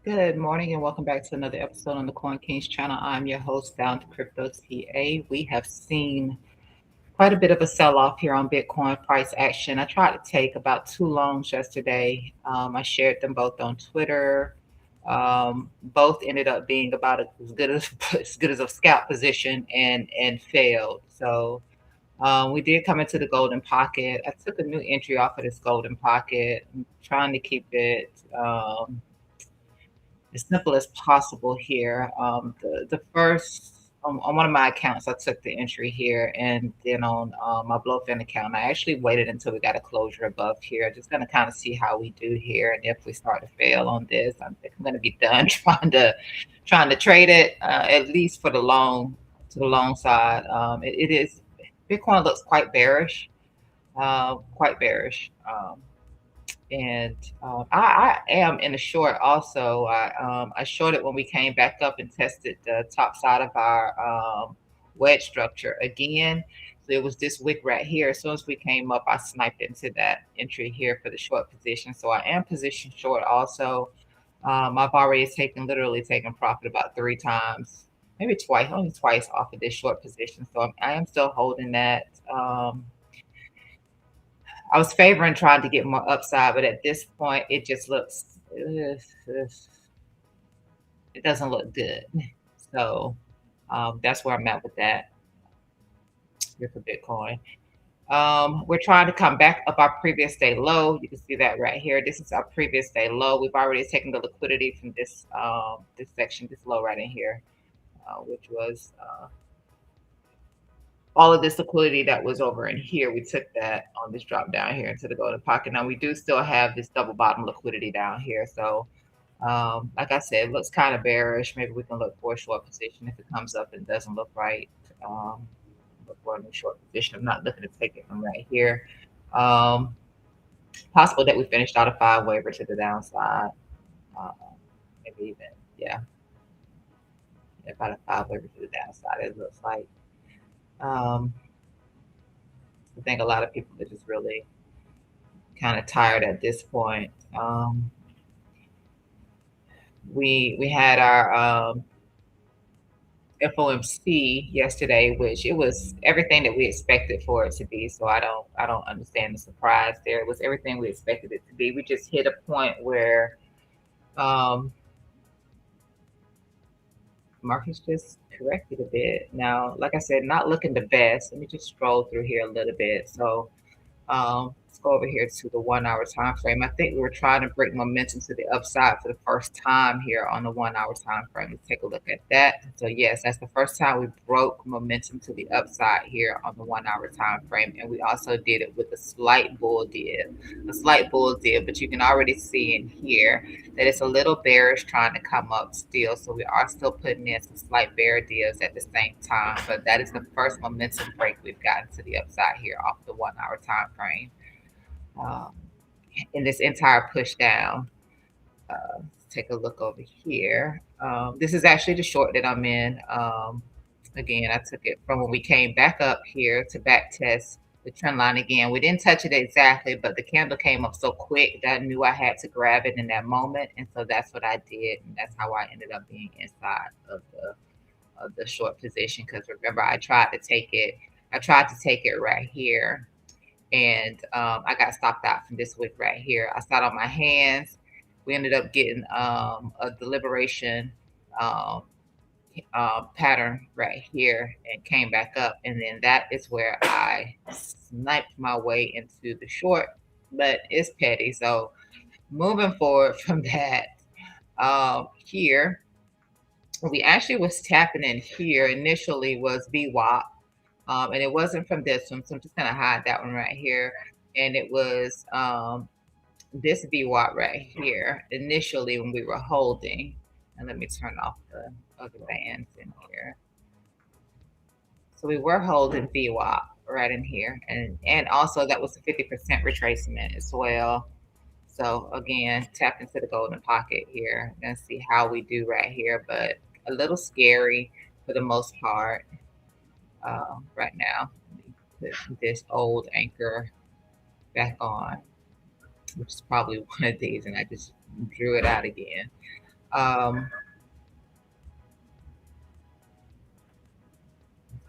Good morning and welcome back to another episode on the Coin Kings channel. I'm your host, Down to Crypto TA. We have seen quite a bit of a sell-off here on Bitcoin price action. I tried to take about two longs yesterday. I shared them both on Twitter. Both ended up being about as good as as good as a scalp position and failed. So we did come into the golden pocket. I took a new entry off of this golden pocket. I'm trying to keep it as simple as possible here. The first on one of my accounts, I took the entry here, and then on my Blowfin account, I actually waited until we got a closure above here. Just gonna kind of see how we do here, and if we start to fail on this, I think I'm gonna be done trying to trade it at least for the long to the long side. It is Bitcoin looks quite bearish, quite bearish. And I am in a short also. I shorted when we came back up and tested the top side of our wedge structure again. So it was this wick right here. As soon as we came up, I sniped into that entry here for the short position. So I am positioned short also. I've already literally taken profit about 3 times, maybe twice, only twice off of this short position. So I am still holding that. I was favoring trying to get more upside, but at this point, it just looks, it doesn't look good. So that's where I'm at with that here for Bitcoin. We're trying to come back up our previous day low. You can see that right here. This is our previous day low. We've already taken the liquidity from this this section, this low right in here, which was all of this liquidity that was over in here. We took that on this drop down here into the golden pocket. Now we do still have this double bottom liquidity down here. So like I said, it looks kind of bearish. Maybe we can look for a short position if it comes up and doesn't look right. Look for a new short position. I'm not looking to take it from right here. Possible that we finished out a 5 waiver to the downside. Maybe even, yeah, about a 5 waiver to the downside, it looks like. I think a lot of people are just really kind of tired at this point. We had our FOMC yesterday, which it was everything that we expected for it to be. So I don't understand the surprise there. It was everything we expected it to be. We just hit a point where markets just corrected a bit. Now, like I said, not looking the best. Let me just scroll through here a little bit. So let's go over here to the 1 hour time frame. I think we were trying to break momentum to the upside for the first time here on the 1 hour time frame. Let's take a look at that. So yes, that's the first time we broke momentum to the upside here on the 1 hour time frame. And we also did it with a slight bull dip, but you can already see in here that it's a little bearish trying to come up still. So we are still putting in some slight bear deals at the same time. But that is the first momentum break we've gotten to the upside here off the 1 hour time frame in this entire push down. Take a look over here. This is actually the short that I'm in. Again, I took it from when we came back up here to back test the trend line again. We didn't touch it exactly, but the candle came up so quick that I knew I had to grab it in that moment. And so that's what I did. And that's how I ended up being inside of the short position. Because remember, I tried to take it right here. And I got stopped out from this wick right here. I sat on my hands. We ended up getting a deliberation pattern right here and came back up. And then that is where I sniped my way into the short, but it's petty. So moving forward from that, here, we actually was tapping in here initially was VWAP. And it wasn't from this one, so I'm just gonna hide that one right here. And it was this VWAP right here initially when we were holding. And let me turn off the other bands in here. So we were holding VWAP right in here, and also that was a 50% retracement as well. So again, tap into the golden pocket here. Gonna see how we do right here, but a little scary for the most part right now. Put this old anchor back on, which is probably one of these, and I just drew it out again. Um,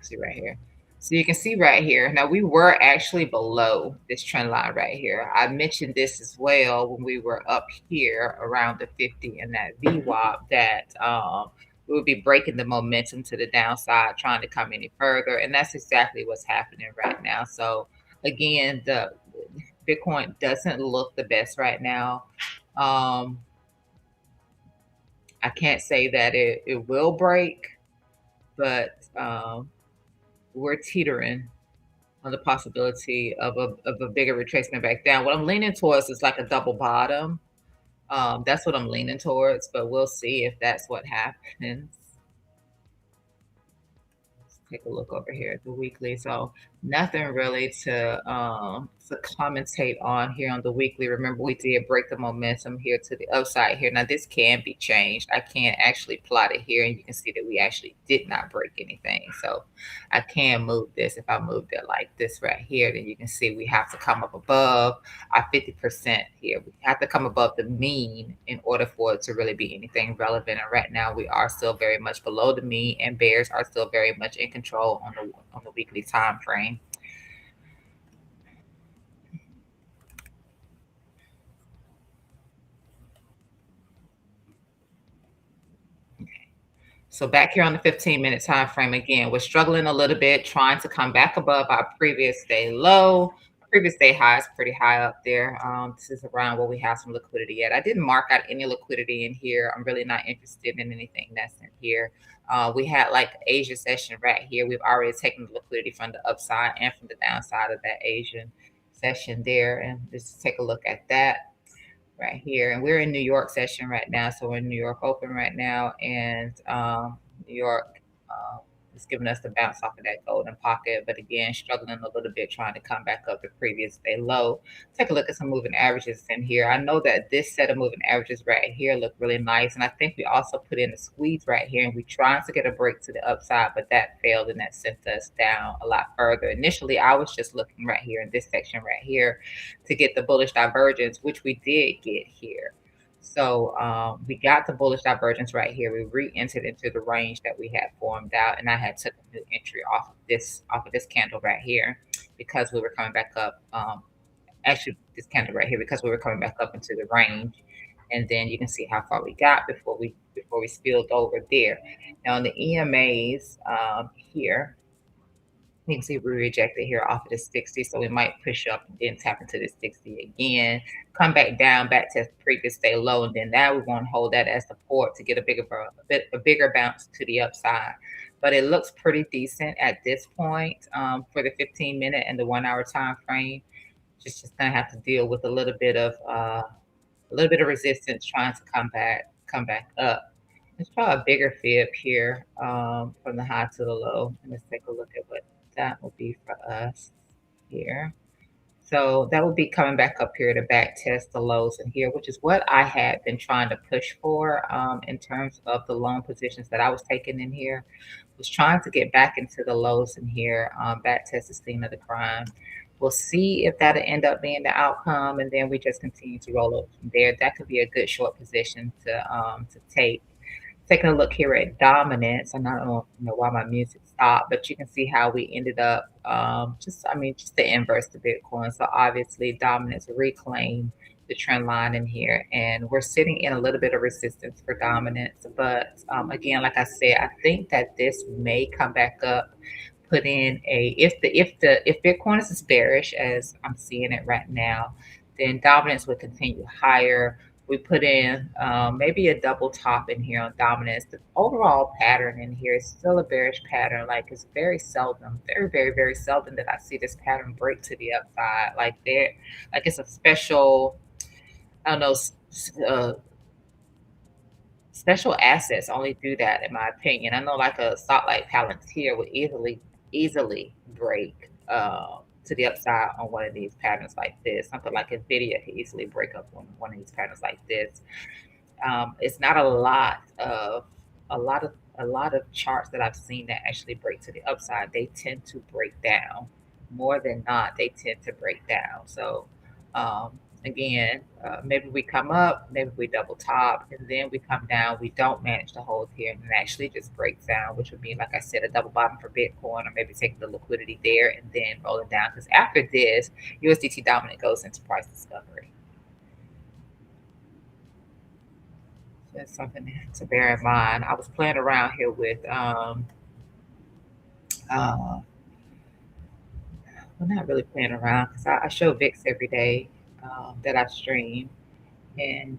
see right here. So you can see right here. Now we were actually below this trend line right here. I mentioned this as well when we were up here around the 50 and that VWAP that we would be breaking the momentum to the downside, trying to come any further. And that's exactly what's happening right now. So again, the Bitcoin doesn't look the best right now. Um, I can't say that it will break, but we're teetering on the possibility of a bigger retracement back down. What I'm leaning towards is like a double bottom. That's what I'm leaning towards, but we'll see if that's what happens. Take a look over here at the weekly. So nothing really to commentate on here on the weekly. Remember, we did break the momentum here to the upside here. Now this can be changed. I can actually plot it here, and you can see that we actually did not break anything. So I can move this. If I moved it like this right here, then you can see we have to come up above our 50% here. We have to come above the mean in order for it to really be anything relevant. And right now we are still very much below the mean, and bears are still very much in control on the weekly time frame. So back here on the 15-minute time frame again, we're struggling a little bit, trying to come back above our previous day low. Previous day high is pretty high up there. This is around where we have some liquidity at. I didn't mark out any liquidity in here. I'm really not interested in anything that's in here. We had like Asia session right here. We've already taken the liquidity from the upside and from the downside of that Asian session there. And just take a look at that right here. And we're in New York session right now. So we're in New York open right now. And New York is giving us the bounce off of that golden pocket. But again, struggling a little bit, trying to come back up the previous day low. Take a look at some moving averages in here. I know that this set of moving averages right here look really nice. And I think we also put in a squeeze right here. And we trying to get a break to the upside, but that failed and that sent us down a lot further. Initially, I was just looking right here in this section right here to get the bullish divergence, which we did get here. So we got the bullish divergence right here. We re-entered into the range that we had formed out, and I had took a new entry off of this candle right here because we were coming back up. Actually, this candle right here because we were coming back up into the range, and then you can see how far we got before we spilled over there. Now on the EMAs here, you can see we rejected here off of the 60, so we might push up and then tap into the 60 again, come back down, back to previous day low, and then now we want to hold that as support to get a bigger bounce to the upside. But it looks pretty decent at this point for the 15-minute and the 1 hour time frame. Just gonna have to deal with a little bit of resistance trying to come back up. Let's try a bigger fib here from the high to the low. And let's take a look at what that will be for us here. So that would be coming back up here to back test the lows in here, which is what I had been trying to push for in terms of the long positions that I was taking in here. Was trying to get back into the lows in here, back test the scene of the crime. We'll see if that'll end up being the outcome, and then we just continue to roll up from there. That could be a good short position to take. Taking a look here at dominance, and I don't know why my music stopped, but you can see how we ended up just the inverse to Bitcoin. So obviously dominance reclaimed the trend line in here, and we're sitting in a little bit of resistance for dominance. But again, like I said, I think that this may come back up, put in a if Bitcoin is as bearish as I'm seeing it right now, then dominance would continue higher. We put in maybe a double top in here on dominance. The overall pattern in here is still a bearish pattern. Like it's very seldom, very, very, very seldom that I see this pattern break to the upside. Like it's a special, I don't know, special assets only do that, in my opinion. I know like a stock like Palantir would easily break to the upside on one of these patterns like this. Something like Nvidia could easily break up on one of these patterns like this. It's not a lot of charts that I've seen that actually break to the upside. They tend to break down more than not. They tend to break down. So Again, maybe we come up, maybe we double top, and then we come down. We don't manage to hold here and it actually just breaks down, which would be, like I said, a double bottom for Bitcoin, or maybe take the liquidity there and then roll it down. Because after this, USDT dominant goes into price discovery. So that's something to bear in mind. I was playing around here with, uh, well, not really playing around because I show VIX every day that I stream. And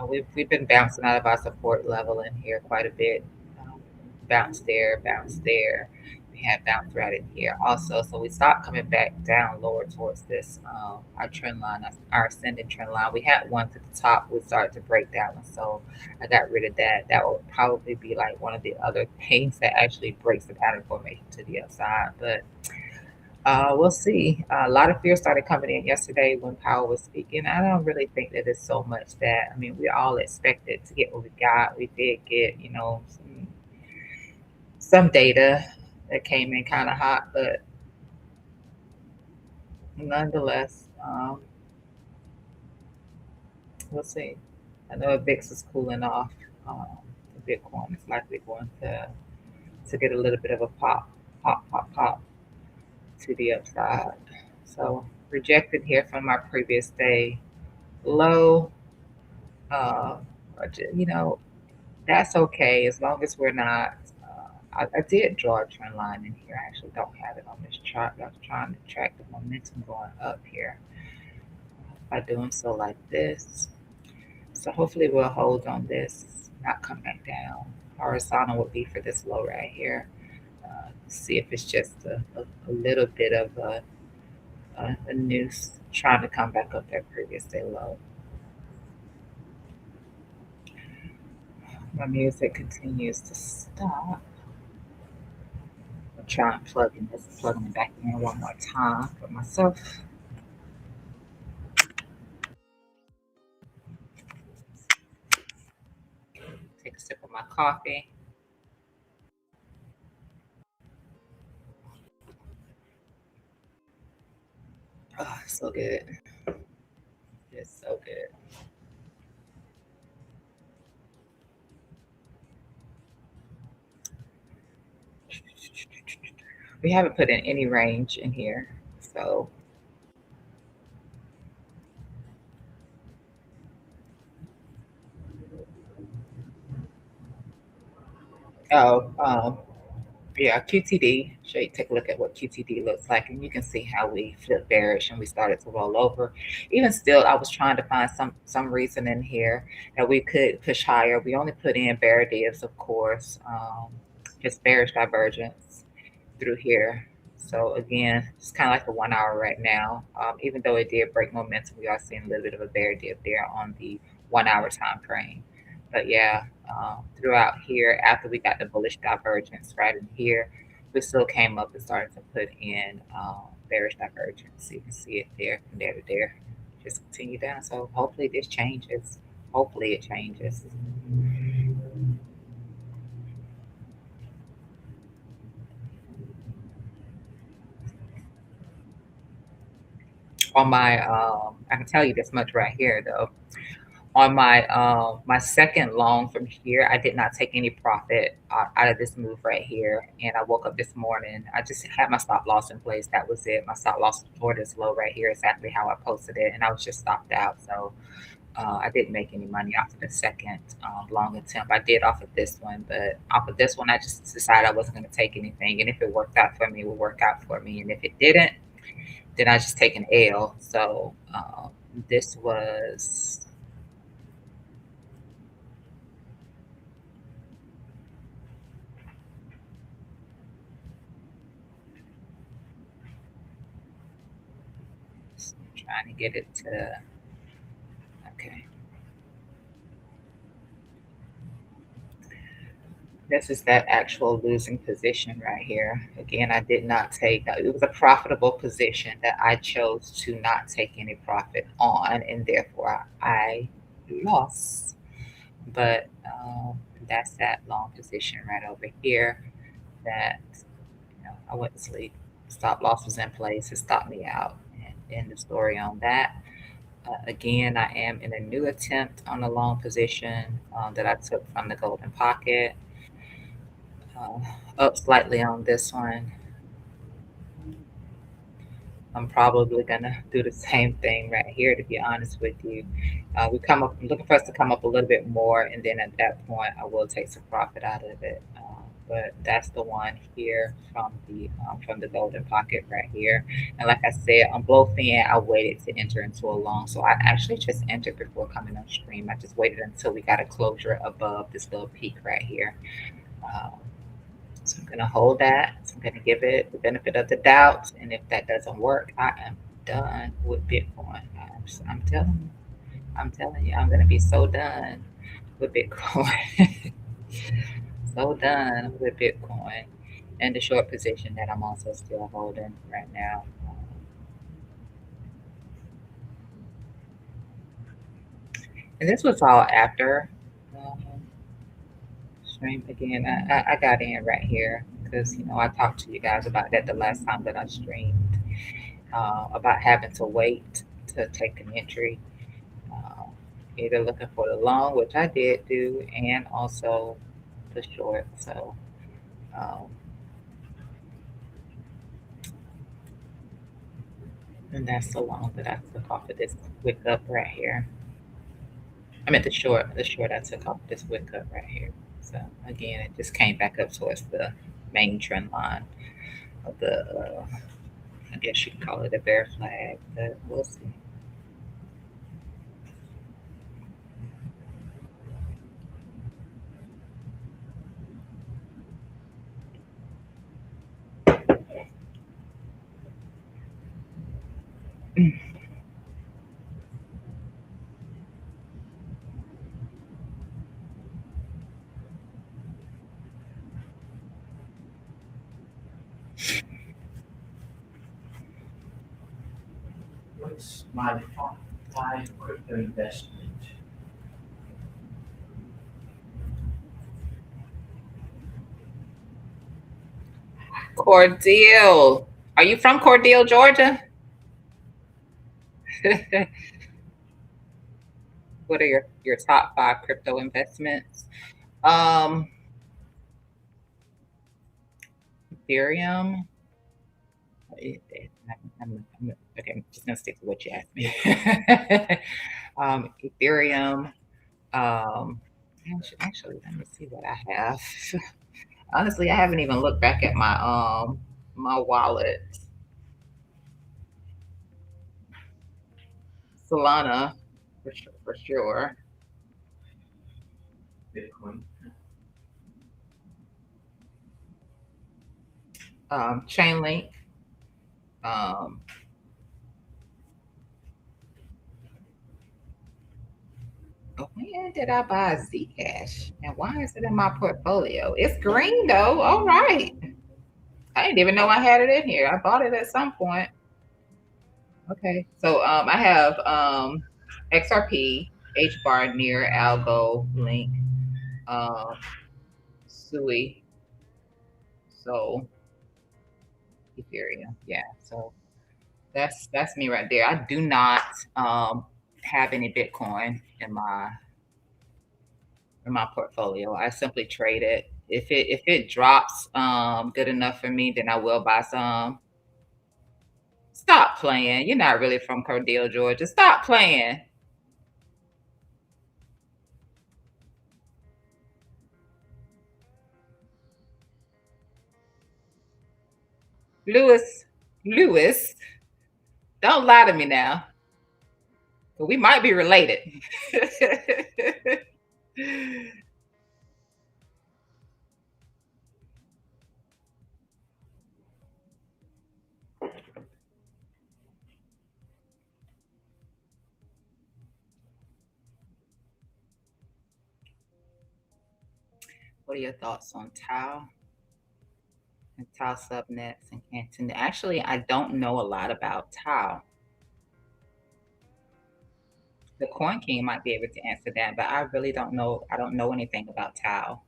we've been bouncing out of our support level in here quite a bit. Um, Bounce there, bounce there. We had bounce right in here also. So we stopped coming back down lower towards this our trend line, our ascending trend line. We had one to the top. We started to break that one, so I got rid of that. That will probably be like one of the other things that actually breaks the pattern formation to the upside, but. We'll see. A lot of fear started coming in yesterday when Powell was speaking. I don't really think that it's so much that. I mean, we all expected to get what we got. We did get, some data that came in kind of hot, but nonetheless, we'll see. I know VIX is cooling off. Um, the Bitcoin is likely going to get a little bit of a pop, pop, pop, pop to the upside. So rejected here from our previous day low. Uh, that's okay as long as we're not. I did draw a trend line in here. I actually don't have it on this chart. I was trying to track the momentum going up here by doing so like this. So hopefully we'll hold on this, not come back down. Horizontal would be for this low right here. See if it's just a little bit of a noose trying to come back up that previous day low. My music continues to stop. I'll try and plugging it back in one more time for myself. Take a sip of my coffee. Oh, so good. It's so good. We haven't put in any range in here. So, oh, yeah, QTD. Show you take a look at what QTD looks like, and you can see how we flipped bearish and we started to roll over. Even still, I was trying to find some reason in here that we could push higher. We only put in bear divs, of course, just bearish divergence through here. So again, it's kind of like the 1 hour right now. Even though it did break momentum, we are seeing a little bit of a bear dip there on the 1 hour time frame. But yeah, throughout here, after we got the bullish divergence right in here, we still came up and started to put in bearish divergence. So you can see it there from there to there. Just continue down. So hopefully this changes. Hopefully it changes. On my, I can tell you this much right here though. On my second long from here, I did not take any profit out of this move right here. And I woke up this morning. I just had my stop loss in place. That was it. My stop loss for this low right here, exactly how I posted it, and I was just stopped out. So I didn't make any money off of the second long attempt. I did off of this one, but off of this one, I just decided I wasn't going to take anything. And if it worked out for me, it would work out for me. And if it didn't, then I just take an L. So this was. Trying to get it to, okay. This is that actual losing position right here. Again, I did not take, it was a profitable position that I chose to not take any profit on, and therefore I lost. But that's that long position right over here that, I went to sleep. Stop loss was in place. It stopped me out. And end the story on that. Again, I am in a new attempt on a long position that I took from the golden pocket. Uh, Up slightly on this one. I'm probably gonna do the same thing right here, to be honest with you. I'm looking for us to come up a little bit more, and then at that point, I will take some profit out of it. But that's the one here from the golden pocket right here. And like I said, on both end, I waited to enter into a long, so I actually just entered before coming on stream. I just waited until we got a closure above this little peak right here. Um, so I'm gonna hold that. So I'm gonna give it the benefit of the doubt. And if that doesn't work, I am done with Bitcoin. I'm telling you, I'm gonna be so done with Bitcoin. So done with Bitcoin. And the short position that I'm also still holding right now. And this was all after um, stream again. I got in right here because I talked to you guys about that the last time that I streamed. About having to wait to take an entry, uh, either looking for the long, which I did do, and also the short. So, um, and that's the long that I took off of this wick up right here. I meant the short I took off this wick up right here. So again, it just came back up towards the main trend line of I guess you can call it a bear flag, but we'll see. What's my top five crypto investment? Cordele. Are you from Cordele, Georgia? What are your top five crypto investments? Um, Ethereum. Okay, I'm just gonna stick to what you asked me. Ethereum. Um, actually, let me see what I have. Honestly, I haven't even looked back at my wallet. Solana, for sure. Bitcoin. Chainlink. Um, when did I buy Zcash? And why is it in my portfolio? It's green though. All right. I didn't even know I had it in here. I bought it at some point. Okay. So I have XRP, HBAR, Near, Algo, Link, um, Sui, so Ethereum. Yeah. So that's me right there. I do not have any Bitcoin in my portfolio. I simply trade it. If it drops good enough for me, then I will buy some. Stop playing. You're not really from Cordele, Georgia. Stop playing. Lewis, Lewis, don't lie to me now. We might be related. What are your thoughts on Tau and Tau subnets and Canton? Actually, I don't know a lot about Tau. The Coin King might be able to answer that, but I really don't know. I don't know anything about Tau.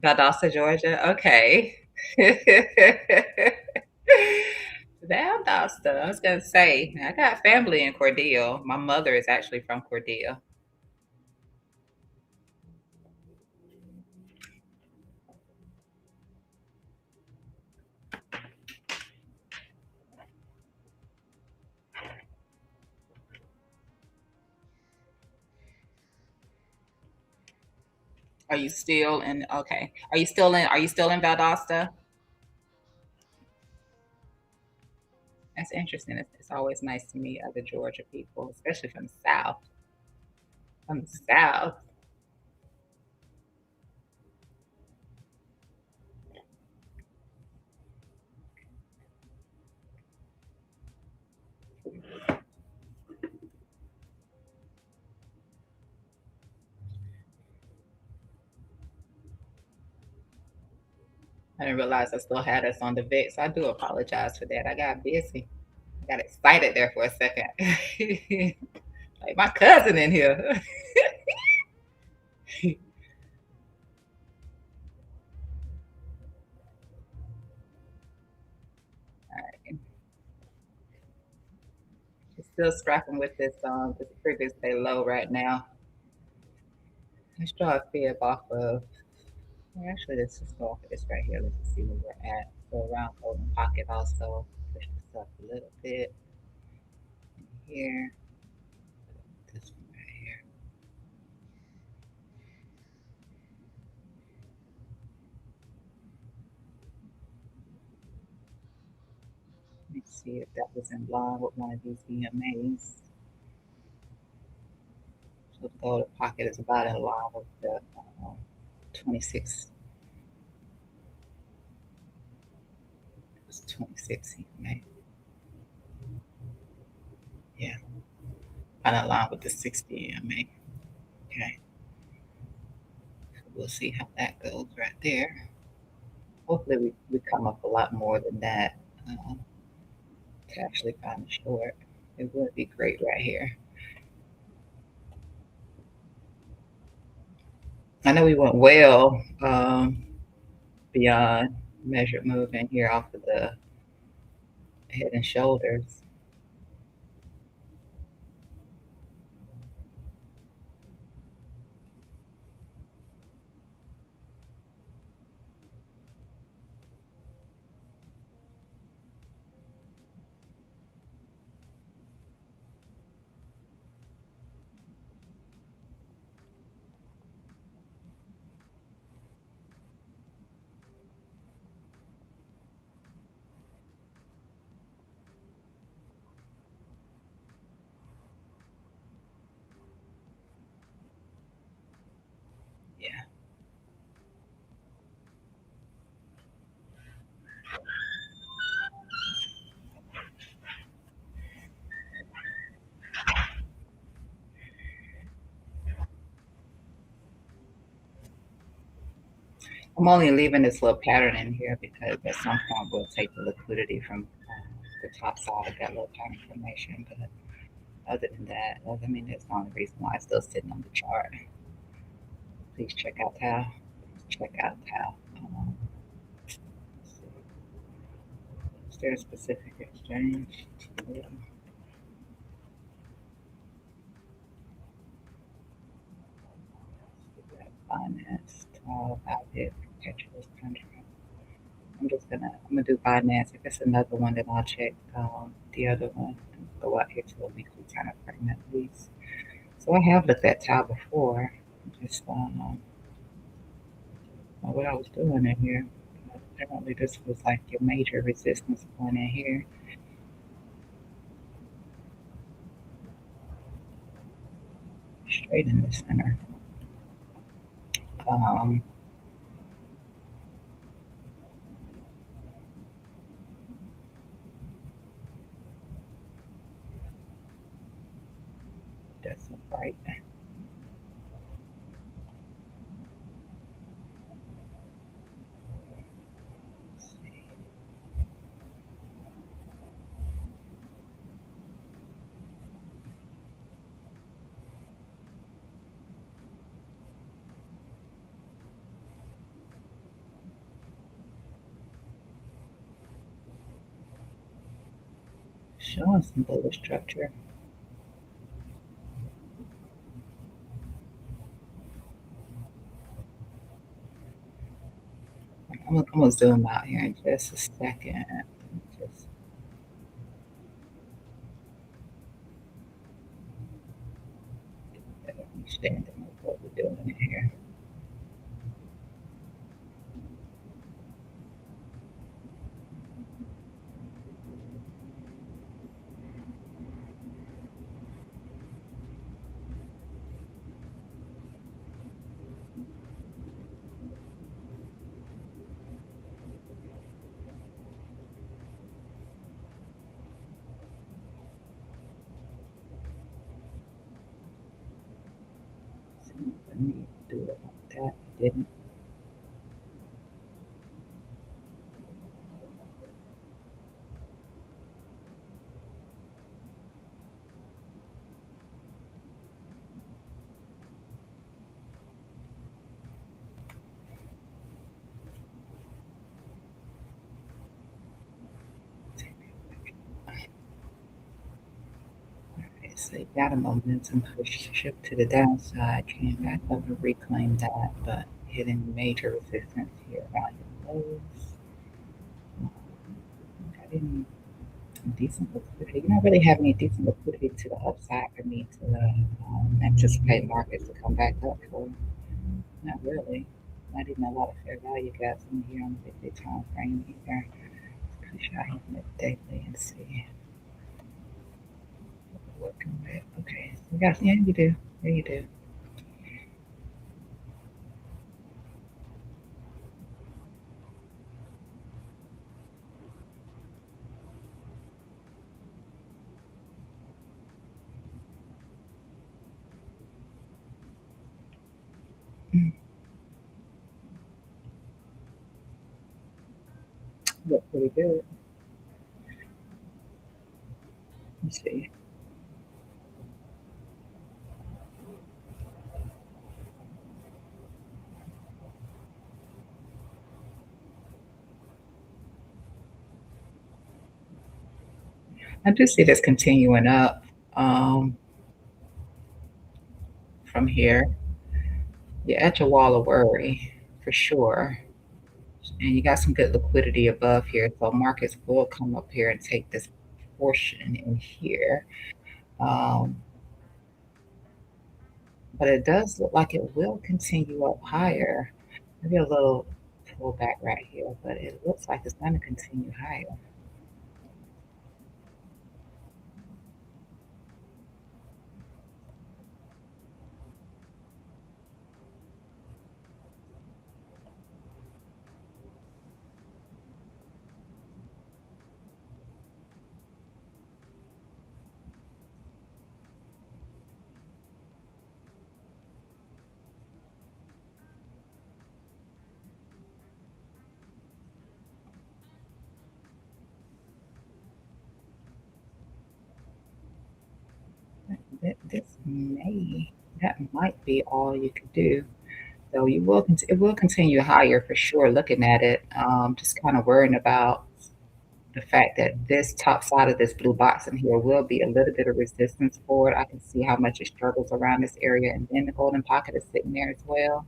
Valdosta, Georgia. Okay. Valdosta. I was gonna say I got family in Cordele. My mother is actually from Cordele. Are you still in? Okay. Are you still in? Are you still in Valdosta? That's interesting. It's always nice to meet other Georgia people, especially from the South. From the South. I didn't realize I still had us on the VIX. I do apologize for that. I got busy. I got excited there for a second. Like my cousin in here. It's still scrapping with this previous day low right now. Let's draw a fib off of. Well, actually, let's just go off of this right here. Let's just see where we're at. So around golden pocket also push this up a little bit here. This one right here. Let's see if that was in line with one of these EMAs. So the golden pocket is about in line with the 26. It was 26 EMA. Yeah, about in line with the 60 EMA. Okay, so we'll see how that goes right there. Hopefully, we come up a lot more than that to actually find a short. It would be great right here. I know we went well beyond measured movement here off of the head and shoulders. Yeah, I'm only leaving this little pattern in here because at some point we'll take the liquidity from the top side of that little pattern formation. But other than that, I mean, that's the only reason why it's still sitting on the chart. Please check out Tao. Check out Tao. Is there a specific exchange? Yeah. Finance, about it, perpetual contract. I'm gonna do finance. If it's another one, then I'll check the other one and go out here to a weekly time frame at least. So I have looked at tile before. Just know what I was doing in here. Apparently, this was like your major resistance point in here, straight in the center. Um, that's right. Showing some bullish structure. I'm gonna zoom out here in just a second. Just understanding of what we're doing here. See if I need to do it like that. Didn't. Okay, so you got a momentum push shift to the downside. Came back up and reclaimed that, but hitting major resistance here around your lows. Got any decent liquidity. You don't really have any decent liquidity to the upside for me to anticipate markets to come back up for. Not really. Not even a lot of fair value gaps in here on the 50 time frame either. Push out here on the daily and see what we're working with. Okay, so we got, yeah, you do. Yeah, you do. Mm, look pretty good. Let's see. I do see this continuing up um, from here. You're at your wall of worry for sure. And you got some good liquidity above here. So markets will come up here and take this portion in here. Um, but it does look like it will continue up higher. Maybe a little pullback right here, but it looks like it's going to continue higher. That might be all you could do. So it will continue higher for sure. Looking at it, just kind of worrying about the fact that this top side of this blue box in here will be a little bit of resistance for it. I can see how much it struggles around this area, and then the golden pocket is sitting there as well.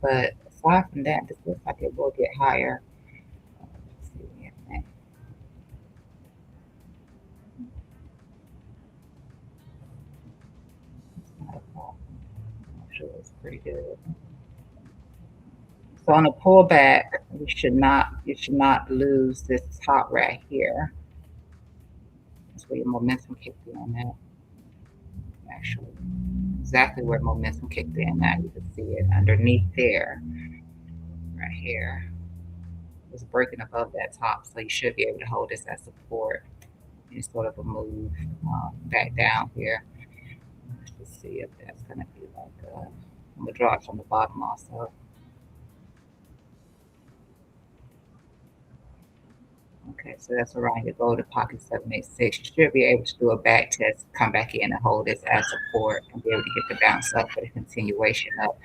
But aside from that, this looks like it will get higher. Let's see, yeah, it's not a problem. I'm sure it's pretty good. So on a pullback, you should not lose this top right here. That's where your momentum kicked in at. Actually, exactly where momentum kicked in at. You can see it underneath there, right here. It's breaking above that top, so you should be able to hold this as support in sort of a move back down here. Let's just see if that's going to be like I'm gonna draw it from the bottom also. Okay, so that's around your golden pocket 786. You should be able to do a back test, come back in and hold this as support and be able to get the bounce up for the continuation up.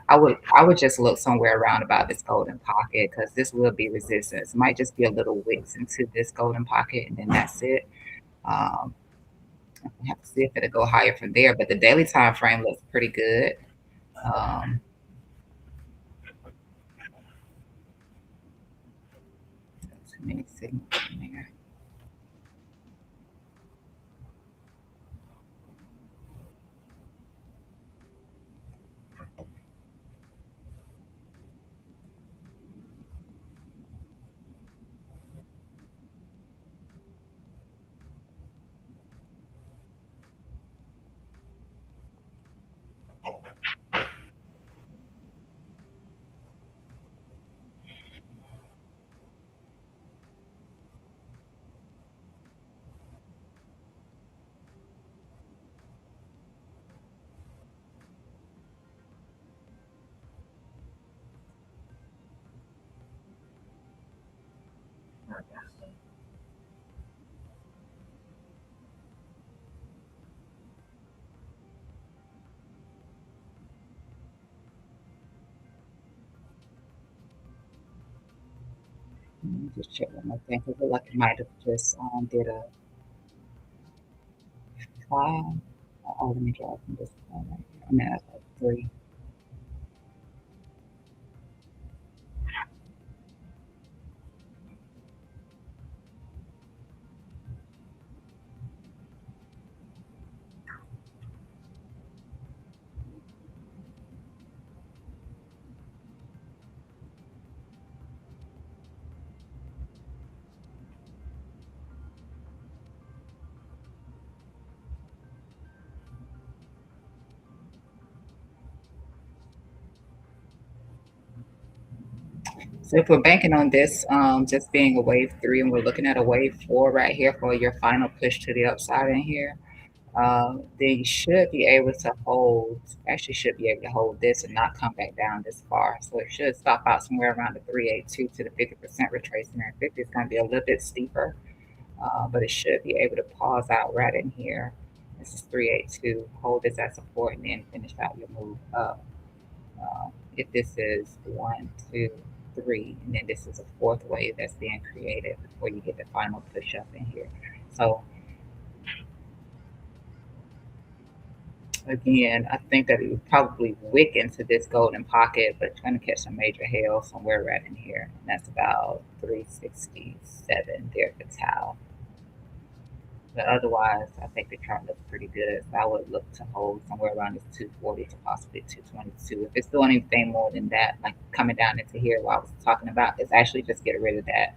I would just look somewhere around about this golden pocket because this will be resistance. It might just be a little wicks into this golden pocket and then that's it. Um, we have to see if it'll go higher from there, but the daily time frame looks pretty good. Um, too many signals in there. Let me just check one more thing because it looked like it might have just did a five. Oh, let me draw from this one right here. I mean, that's a three. So if we're banking on this just being a wave three and we're looking at a wave four right here for your final push to the upside in here, then you should be able to hold, actually should be able to hold this and not come back down this far. So it should stop out somewhere around the 382 to the 50% retracement. 50 is going to be a little bit steeper, but it should be able to pause out right in here. This is 382. Hold this as support and then finish out your move up. If this is one, two, three, and then this is a fourth wave that's being created before you get the final push up in here. So again, I think that it would probably wick into this golden pocket, but trying to catch some major hail somewhere right in here. And that's about 367 there for Tau. But otherwise, I think the chart looks pretty good. So I would look to hold somewhere around this 240 to possibly 222. If it's doing anything more than that, like coming down into here, what I was talking about, is actually just get rid of that.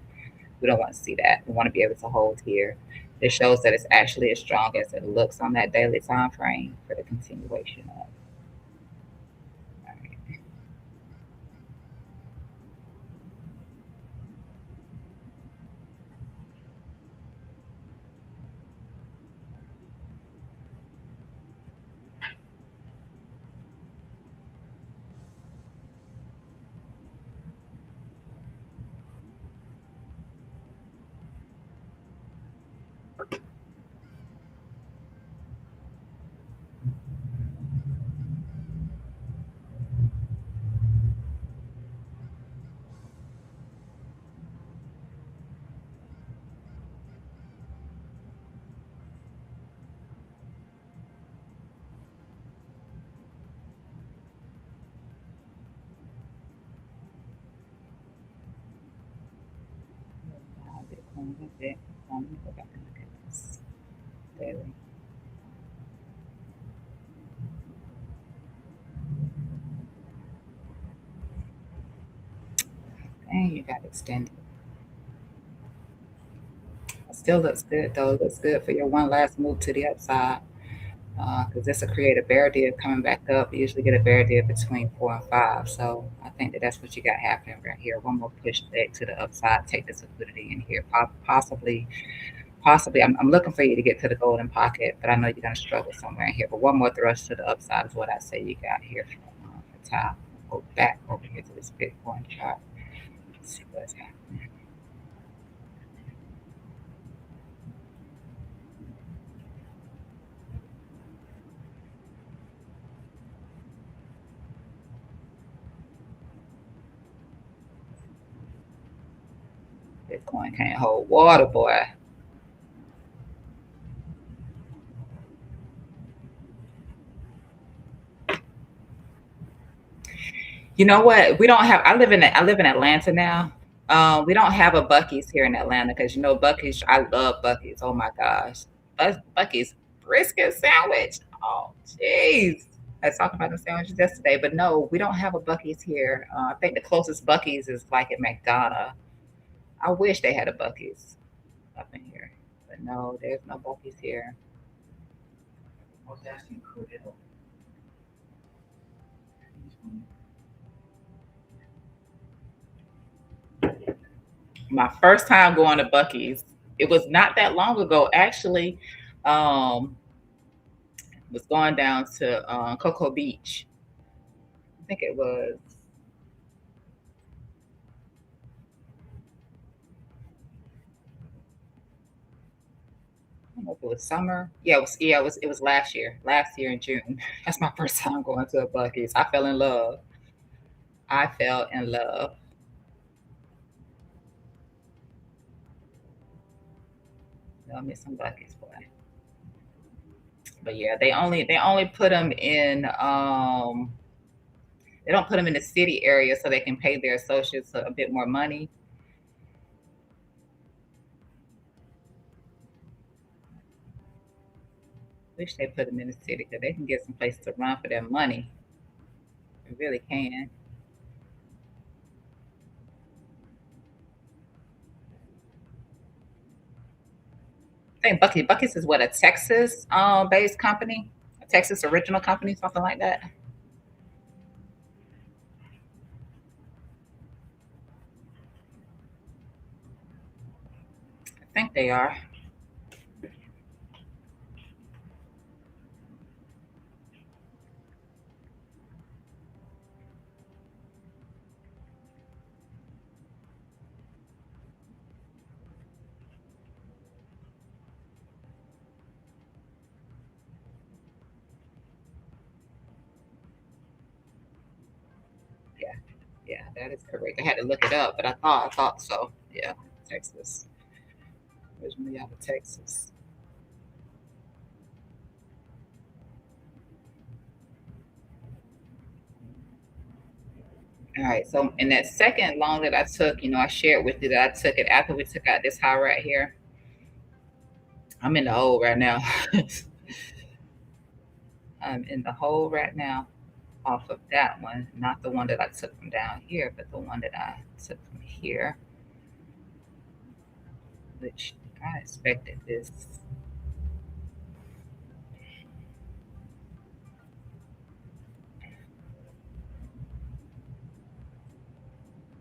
We don't want to see that. We want to be able to hold here. This shows that it's actually as strong as it looks on that daily time frame for the continuation of. All right. Bitcoin a bit. Let me go back and look at this daily. And you got extended. It still looks good though. It looks good for your one last move to the upside. Because this will create a bear div coming back up. You usually get a bear div between 4 and 5. So I think that that's what you got happening right here. One more push back to the upside, take this liquidity in here. Possibly, I'm looking for you to get to the golden pocket, but I know you're going to struggle somewhere in here. But one more thrust to the upside is what I say you got here for top. Go back over here to this Bitcoin chart. Let's see what's happening. Bitcoin can't hold water, boy. You know what? We don't have. I live in Atlanta now. We don't have a Bucky's here in Atlanta because you know Bucky's. I love Bucky's. Oh my gosh, Bucky's brisket sandwich. Oh jeez. I was talking about the sandwiches yesterday, but no, we don't have a Bucky's here. I think the closest Bucky's is like at McDonough. I wish they had a Bucky's up in here, but no, there's no Bucky's here. I was asking Cordell. My first time going to Bucky's, it was not that long ago actually. Um, was going down to Cocoa Beach. I think it was. I don't know if it was summer. Yeah, it was. Yeah, it was. It was last year. Last year in June. That's my first time going to a Bucky's. I fell in love. I fell in love. I miss some Bucky's, boy. But yeah, they only put them in. They don't put them in the city area so they can pay their associates a bit more money. Wish they put them in the city because they can get some place to run for their money. They really can. I think Bucky's is what, a Texas based company, a Texas original company, something like that. I think they are. Yeah, yeah, that is correct. I had to look it up, but I thought so. Yeah, Texas, originally out of Texas. All right. So in that second loan that I took, I shared with you that I took it after we took out this high right here. I'm in the hole right now. I'm in the hole right now off of that one, not the one that I took from down here, but the one that I took from here, which I expected this.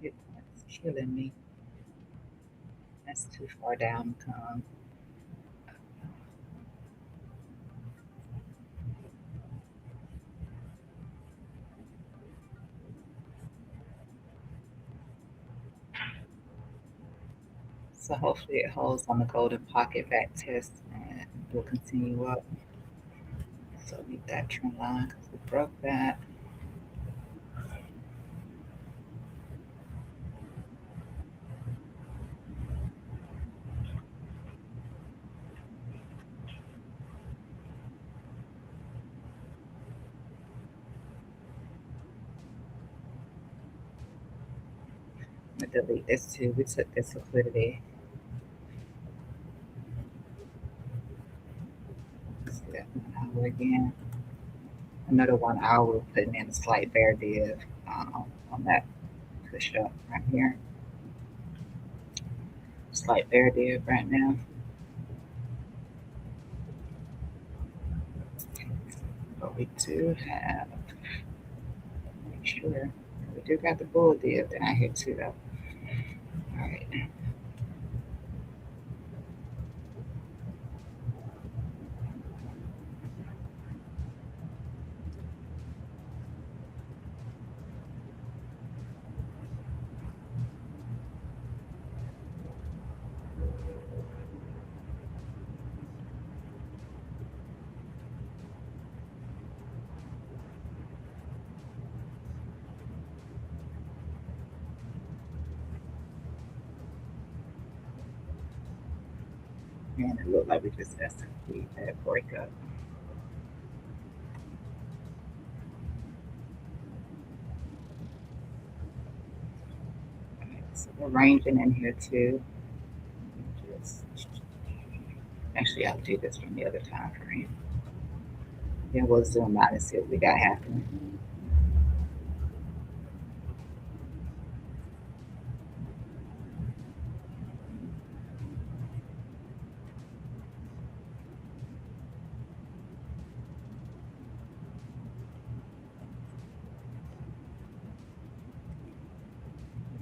It's killing me. That's too far down to come. So hopefully it holds on the golden pocket back test and we'll continue up. So leave that trend line because we broke that. I'm gonna delete this too. We took this liquidity. Let's see that 1 hour again. Another 1 hour, we're putting in a slight bear div on that push up right here. Slight bear div right now. But we do have, make sure, we do got the bull div down here too though. All right. And it looked like we just has to complete that breakup. arranging in here too. Just, actually, I'll do this from the other time frame. Then we'll zoom out and see what we got happening.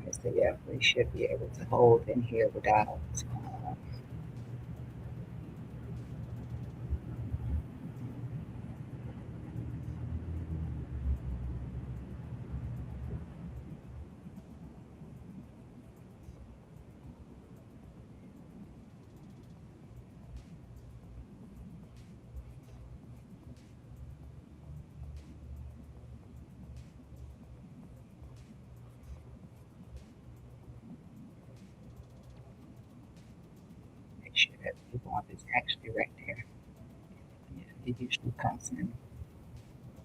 Okay, so yeah, we should be able to hold in here without. Make sure that the bump is actually right there. Yeah, it usually comes in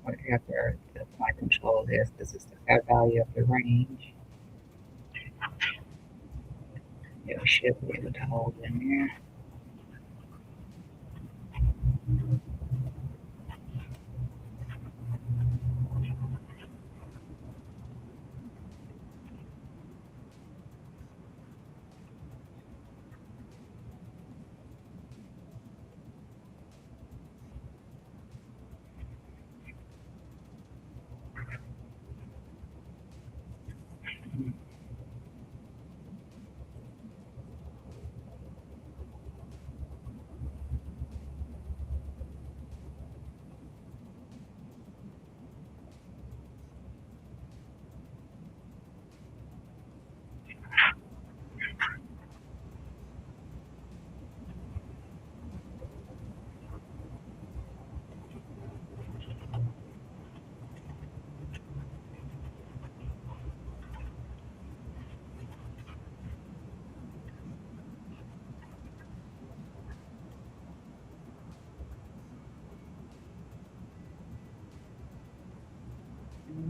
whatever the point control is. This is the fair value of the range. Yeah, we should be able to hold in there.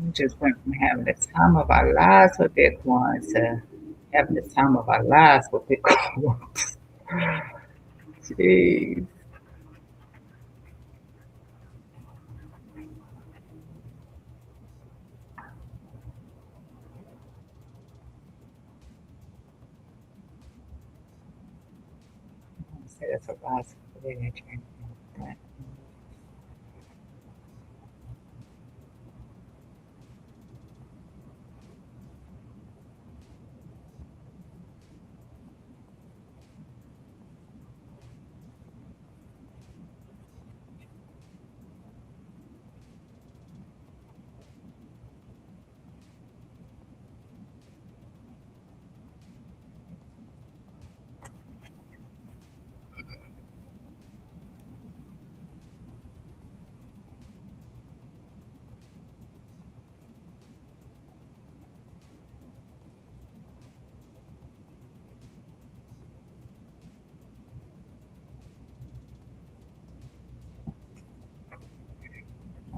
We just went from having the time of our lives with Bitcoin to having the time of our lives with Bitcoin. Jeez. I say that's a lot for that.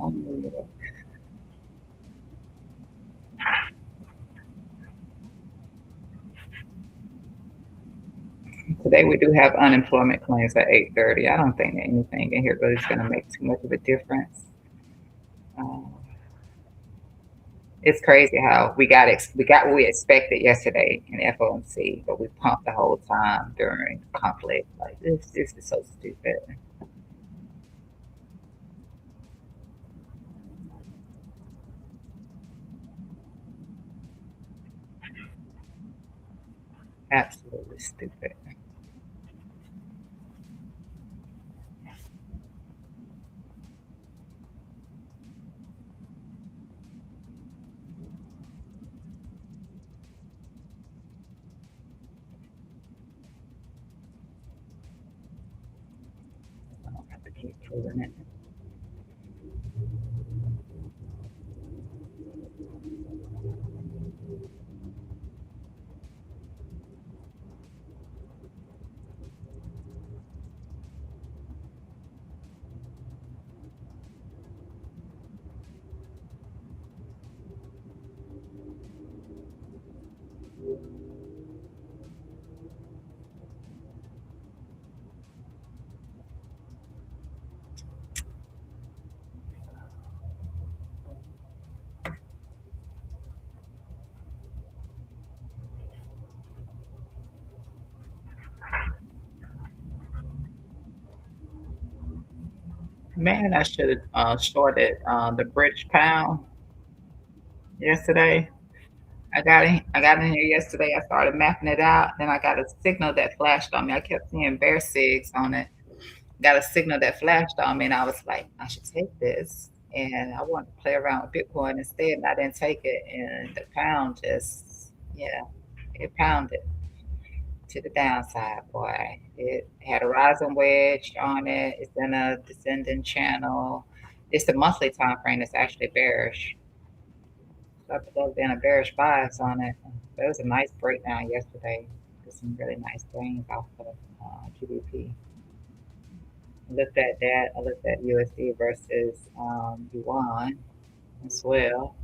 Unbelievable. Today we do have unemployment claims at 8:30. I don't think that anything in here really is going to make too much of a difference. Um, it's crazy how we got what we expected yesterday in FOMC, but we pumped the whole time during conflict. Like this is so stupid. Absolutely stupid. I don't have to keep proving it. Man, I should have shorted the British pound yesterday. I got in here yesterday. I started mapping it out. Then I got a signal that flashed on me. I kept seeing bear sigs on it. Got a signal that flashed on me, and I was like, I should take this. And I wanted to play around with Bitcoin instead, and I didn't take it. And the pound just, yeah, it pounded to the downside, boy. It had a rising wedge on it. It's in a descending channel. It's the monthly time frame that's actually bearish. So I put in a bearish bias on it. There was a nice breakdown yesterday. There's some really nice gains off of GBP. I looked at that. I looked at USD versus yuan as well.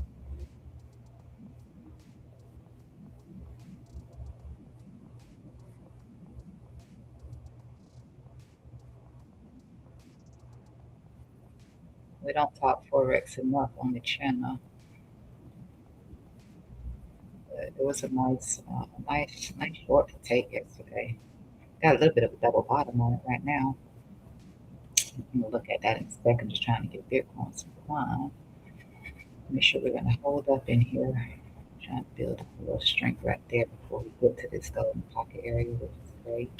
We don't talk forex enough on the channel. But it was a nice short to take yesterday. Got a little bit of a double bottom on it right now. I'm gonna look at that in a second. Just trying to get Bitcoin supply. Make sure we're gonna hold up in here. Trying to build up a little strength right there before we get to this golden pocket area, which is great.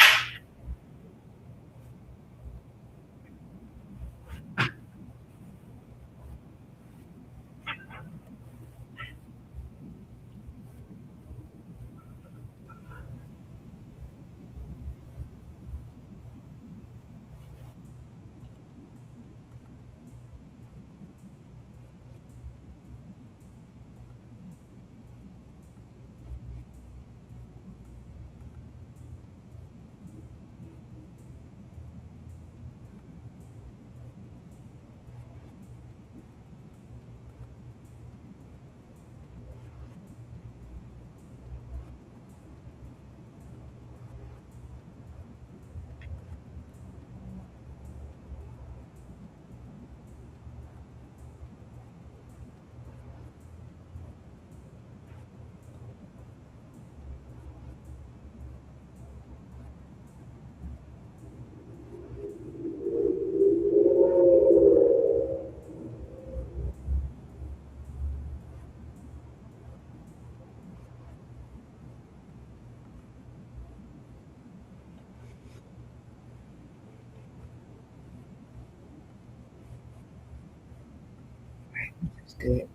It's good.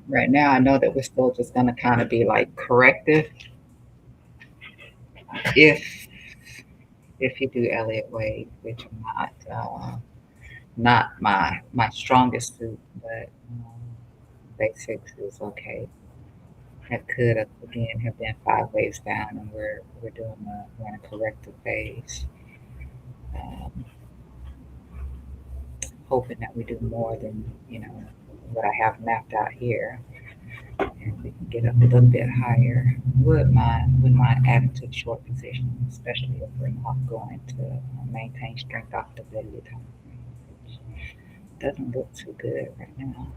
Right now, I know that we're still just gonna kind of be like corrective if if you do Elliott wave, which I'm not my strongest suit, but basics is okay. That could have, again have been 5 waves down, and we're in a corrective phase. Um, Hoping that we do more than what I have mapped out here, and we can get up a little bit higher. Would mind adding to the short position, especially if we're not going to maintain strength off the daily time, which doesn't look too good right now.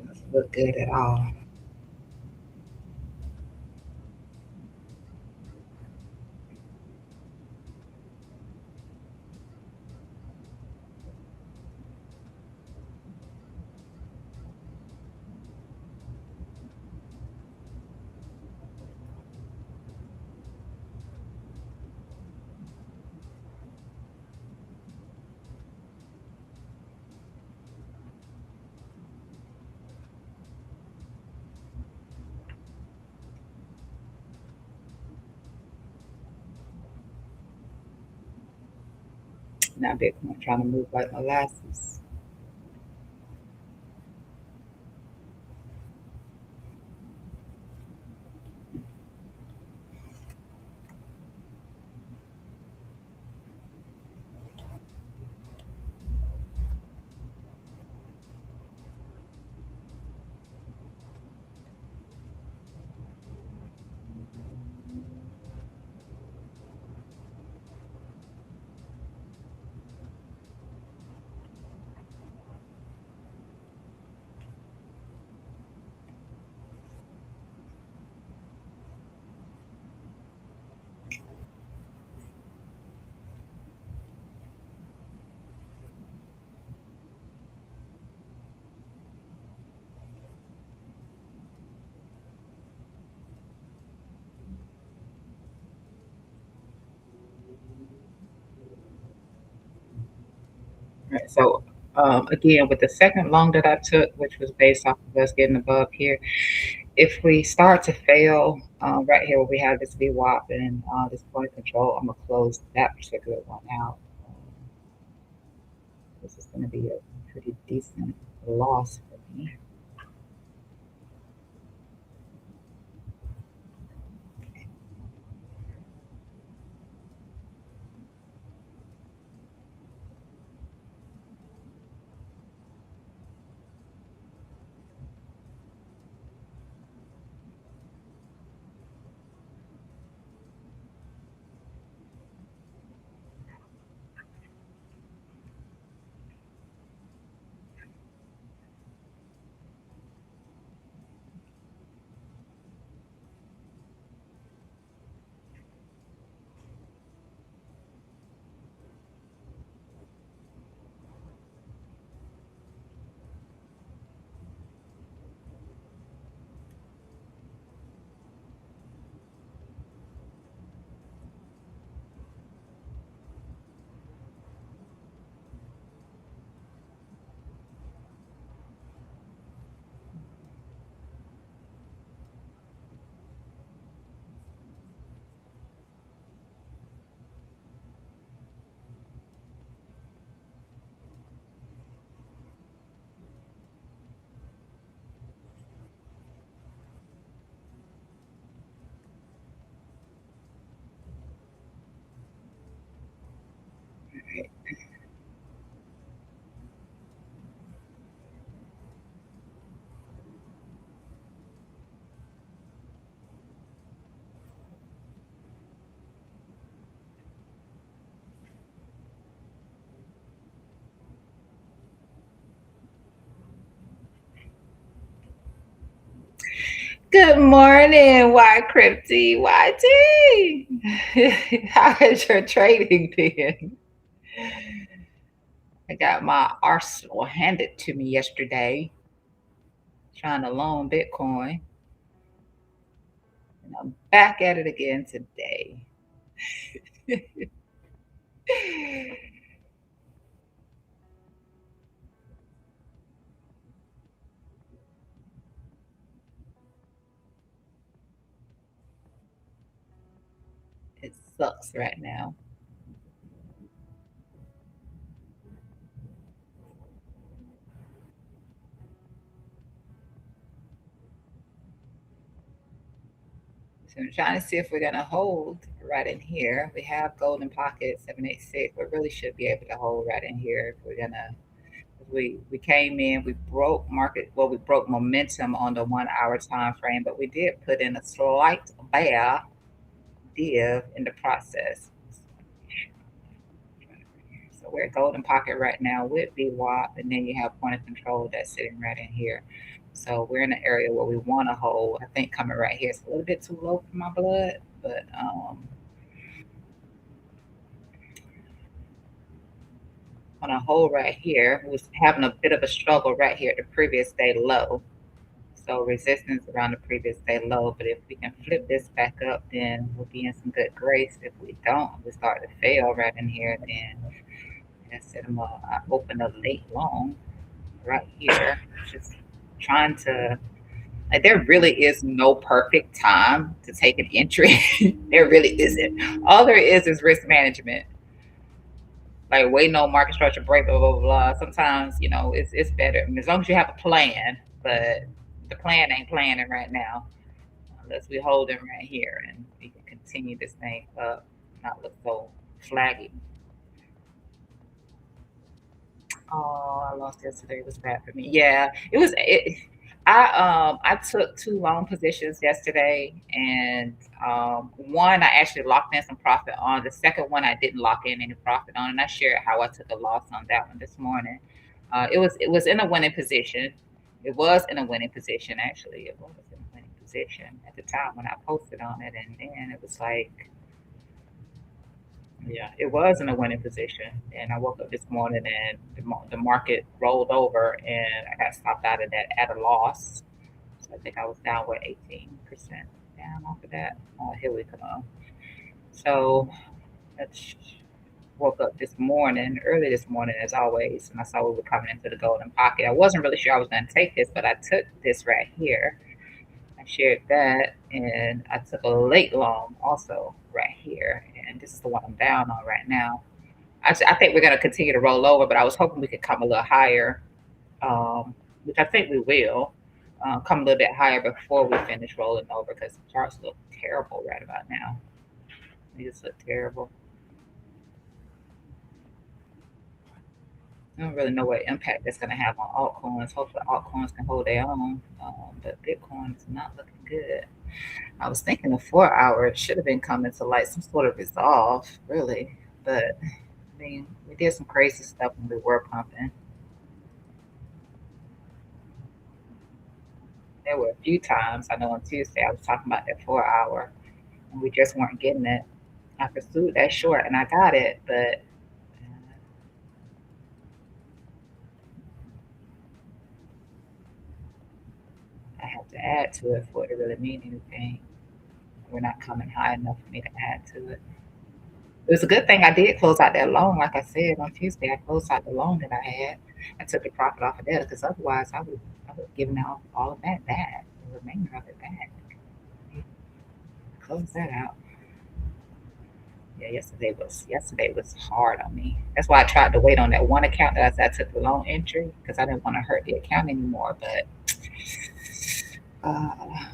Doesn't look good at all. Now Bitcoin trying to move like molasses. Right, so again, with the second long that I took, which was based off of us getting above here, if we start to fail right here where we have this VWAP and this point control, I'm gonna close that particular one out. This is gonna be a pretty decent loss for me. Good morning, Y Crypty YT. How has your trading been? I got my arsenal handed to me yesterday, trying to loan Bitcoin, and I'm back at it again today. It sucks right now. So I'm trying to see if we're gonna hold right in here. We have golden pocket 786. We really should be able to hold right in here if we're gonna. We came in, we broke market. Well, we broke momentum on the 1 hour time frame, but we did put in a slight bear div in the process. So we're at golden pocket right now with VWAP, and then you have point of control that's sitting right in here. So we're in an area where we want to hold. I think coming right here is a little bit too low for my blood, but on a hold right here, we was having a bit of a struggle right here at the previous day low. So resistance around the previous day low. But if we can flip this back up, then we'll be in some good grace. If we don't, we start to fail right in here, then I said I open a late long right here. Just trying to like there really is no perfect time to take an entry. There really isn't. All there is risk management. like waiting on market structure break, blah blah blah. Sometimes it's better, I mean, as long as you have a plan. But the plan ain't planning right now unless we hold it right here and we can continue this thing up, not look so flaggy. Oh, I lost yesterday. It was bad for me. Yeah, it was. I took two long positions yesterday, and one I actually locked in some profit on. The second one I didn't lock in any profit on, and I shared how I took a loss on that one this morning. It was in a winning position. It was in a winning position actually. It was in a winning position at the time when I posted on it, and then it was like, yeah, it was in a winning position. And I woke up this morning and the market rolled over and I got stopped out of that at a loss. So I think I was down with 18% down off of that. Here we come. So I woke up this morning, early this morning as always, and I saw we were coming into the golden pocket. I wasn't really sure I was going to take this, but I took this right here. I shared that, and I took a late long also right here, and this is the one I'm down on right now. I think we're going to continue to roll over, but I was hoping we could come a little higher, which I think we will come a little bit higher before we finish rolling over because the charts look terrible right about now. They just look terrible. I don't really know what impact that's going to have on altcoins. Hopefully, altcoins can hold their own, but Bitcoin is not looking good. I was thinking the 4 hour should have been coming to like some sort of resolve, really. But I mean, we did some crazy stuff when we were pumping. There were a few times I know on Tuesday I was talking about that 4 hour, and we just weren't getting it. I pursued that short and I got it, but I have to add to it for it to really mean anything. We're not coming high enough for me to add to it. It was a good thing I did close out that loan. Like I said on Tuesday, I closed out the loan that I had. I took the profit off of that because otherwise I would have given out all of that back, the remainder of it back. Close that out. Yeah, yesterday was hard on me. That's why I tried to wait on that one account that I said I took the loan entry because I didn't want to hurt the account anymore. But uh,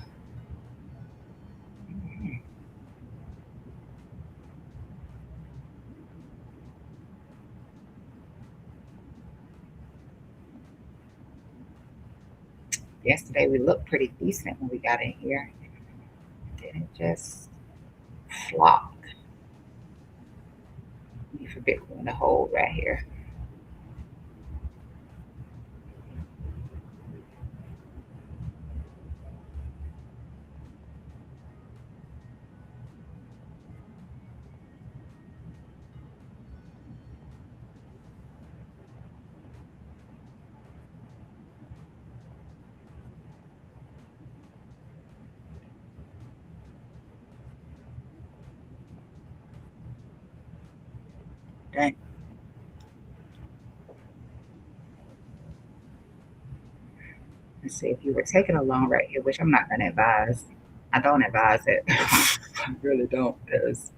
yesterday we looked pretty decent when we got in here. Then it just flopped. Need for Bitcoin to hold right here. Dang. Let's see if you were taking a loan right here, which I'm not going to advise. I don't advise it. I really don't because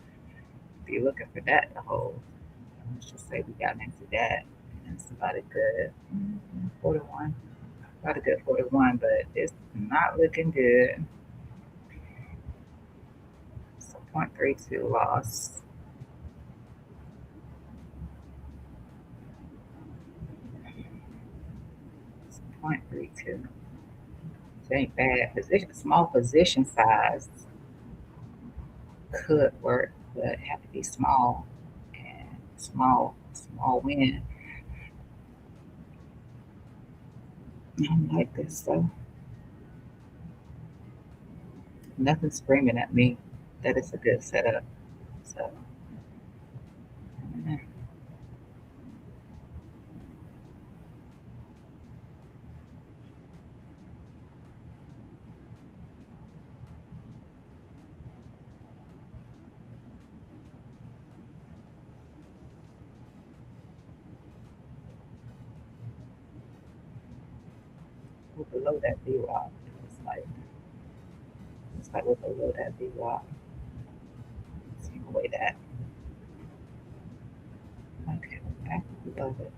be looking for that to hold. Let's just say we got into that. And it's about a good 41. About a good 41, but it's not looking good. So 0.32 loss. 0.32. It ain't bad. Position, small position size could work, but it have to be small and small win. I don't like this though. Nothing's screaming at me that it's a good setup. So we're below that VWAP. It's like we're below that VWAP. Let's take away that. Okay. Love it.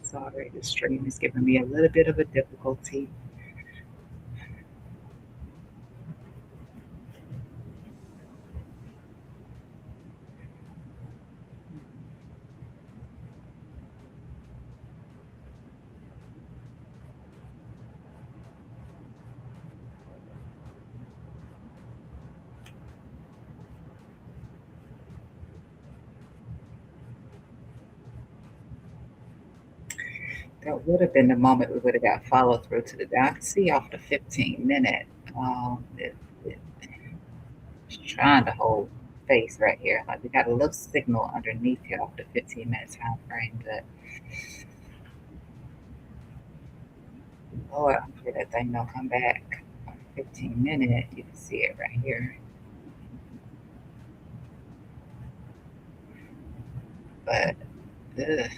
Sorry, the stream is giving me a little bit of a difficulty. That would have been the moment we would have got follow through to the down. I can see off the 15-minute. It's trying to hold face right here. Like we got a little signal underneath here off the 15-minute time frame, but Lord, I'm sure that thing don't come back. 15-minute, you can see it right here. But ugh,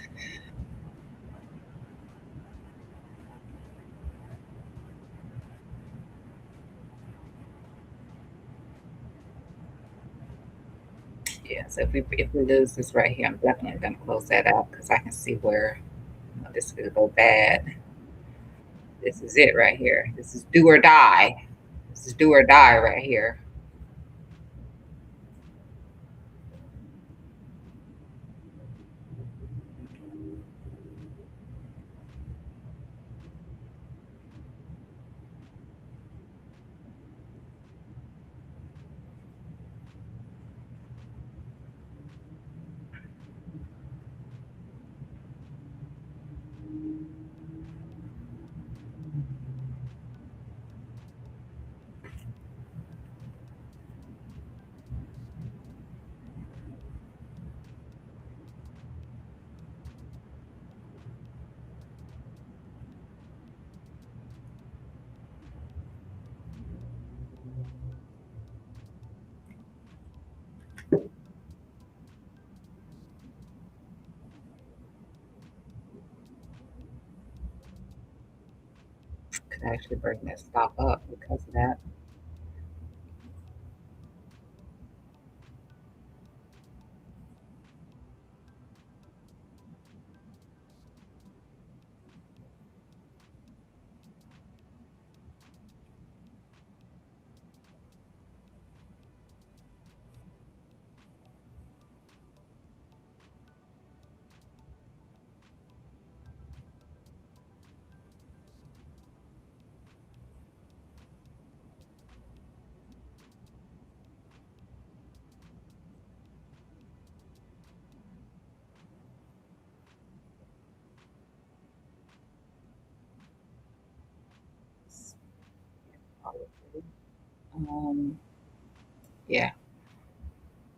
yeah, so if we lose this right here, I'm definitely gonna close that out because I can see where this could go bad. This is it right here. This is do or die. This is do or die right here. Could actually bring that stop up because of that. Um, yeah,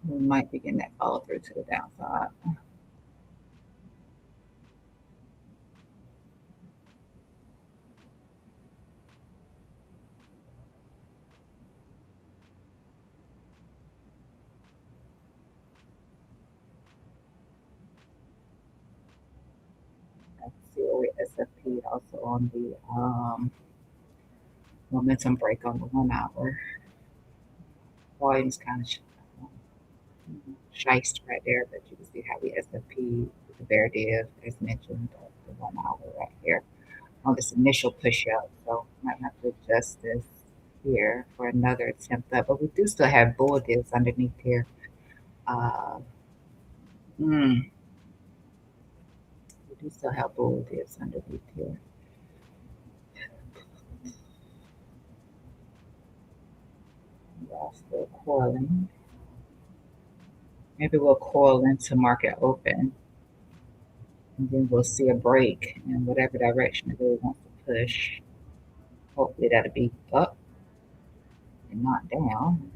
we might be getting that follow through to the downside. I can see where we SFP also on the momentum break on the 1 hour. Volume's kind of shiced right there, but you can see how we SFP with the bear div, as mentioned, the 1 hour right here on this initial push up. So might have to adjust this here for another attempt up, but we do still have bull divs underneath here. Uh, mm, we do still have bull divs underneath here. coiling. Maybe we'll coil into market open, and then we'll see a break in whatever direction it really wants to push. Hopefully that'll be up and not down.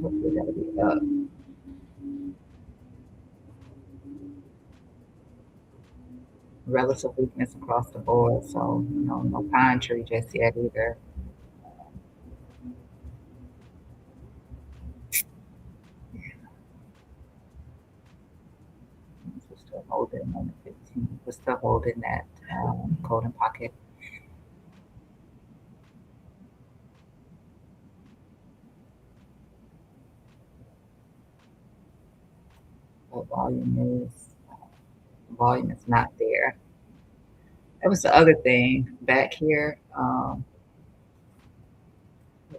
Hopefully that'll be up. Relative weakness across the board, so no pine tree just yet either. We're still holding on the 15. We're still holding that golden pocket. What volume is not there. That was the other thing back here. What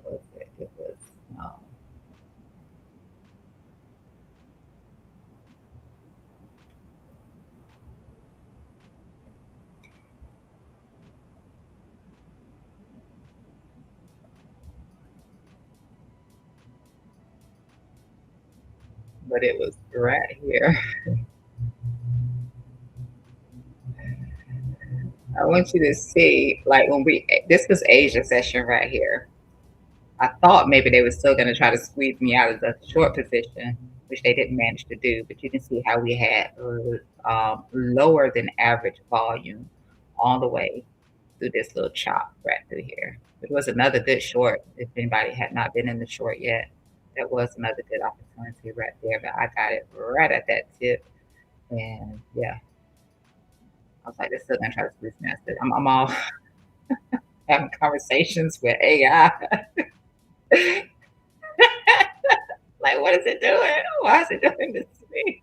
was it? It was but it was right here. I want you to see, like this was Asia session right here. I thought maybe they were still going to try to squeeze me out of the short position, which they didn't manage to do. But you can see how we had lower than average volume all the way through this little chop right through here. It was another good short. If anybody had not been in the short yet, that was another good opportunity right there. But I got it right at that tip. And yeah, I was like, they're still going to try to squeeze me out. I'm all having conversations with AI. Like, what is it doing? Why is it doing this to me?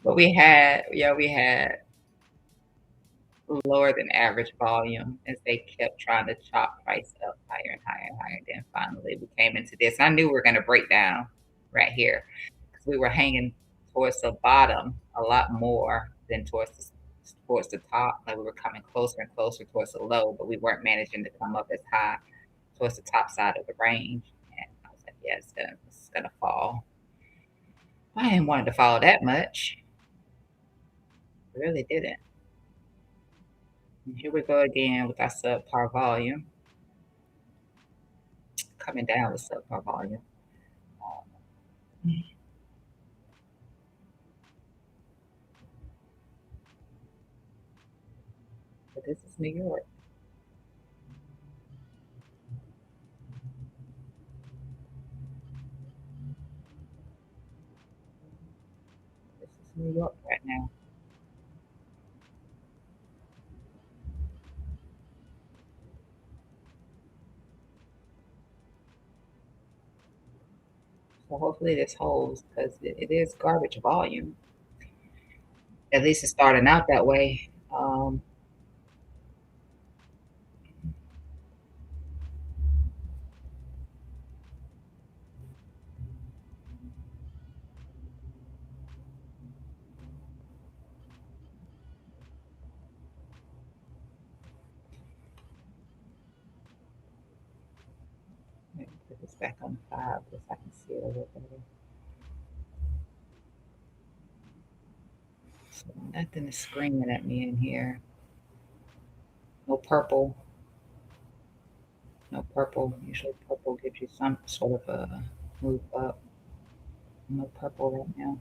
But we had lower than average volume as they kept trying to chop price up higher and higher and higher. Then finally we came into this. I knew we were going to break down right here because we were hanging towards the bottom a lot more than towards the top. Like we were coming closer and closer towards the low, but we weren't managing to come up as high towards the top side of the range. And I was like, yeah, it's gonna fall. I didn't want it to fall that much. I really didn't. And here we go again with our subpar volume. Coming down with subpar volume. But this is New York. This is New York right now. So hopefully this holds because it is garbage volume. At least it's starting out that way. Let me put this back on 5 so I can see it a little better. So nothing is screaming at me in here. No purple. No purple. Usually purple gives you some sort of a move up. No purple right now.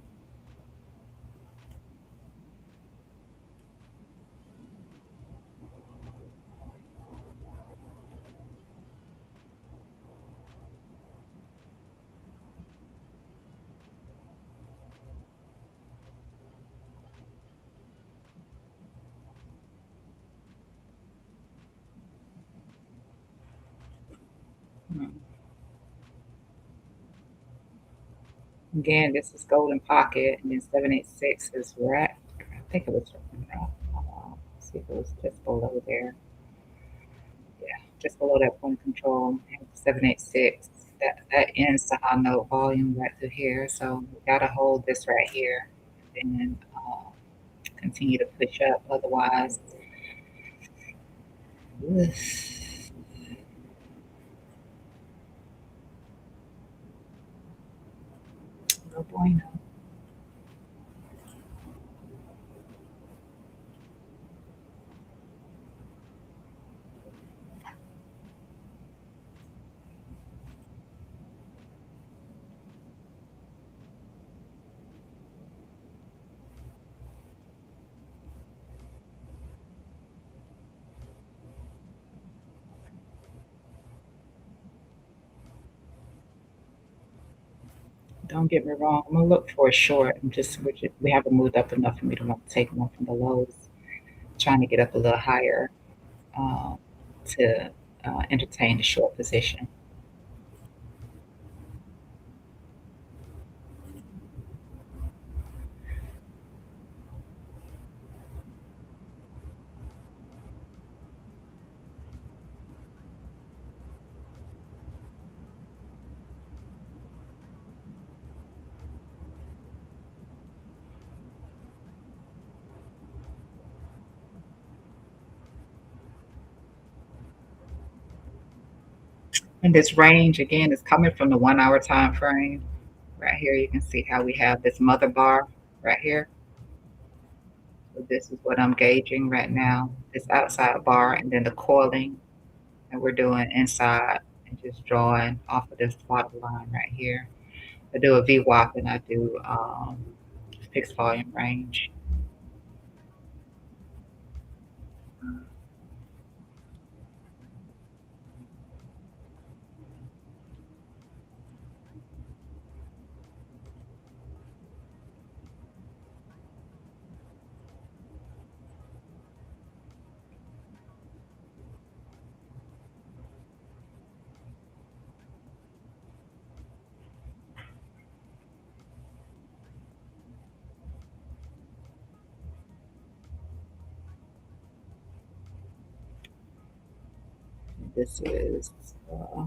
Hmm. Again, this is golden pocket, and then 786 is rat. I think it was rat. Let's see if it was just below there. Yeah, just below that point of control. 786. That ends the high note volume right through here. So we gotta hold this right here, and then continue to push up. Otherwise, bueno. Don't get me wrong. I'm gonna look for a short. We haven't moved up enough for me to want to take one from the lows. Trying to get up a little higher um, to entertain the short position. And this range again is coming from the 1 hour time frame. Right here, you can see how we have this mother bar right here. So this is what I'm gauging right now. This outside bar and then the coiling, and we're doing inside and just drawing off of this bottom line right here. I do a VWAP and I do fixed volume range. This is uh,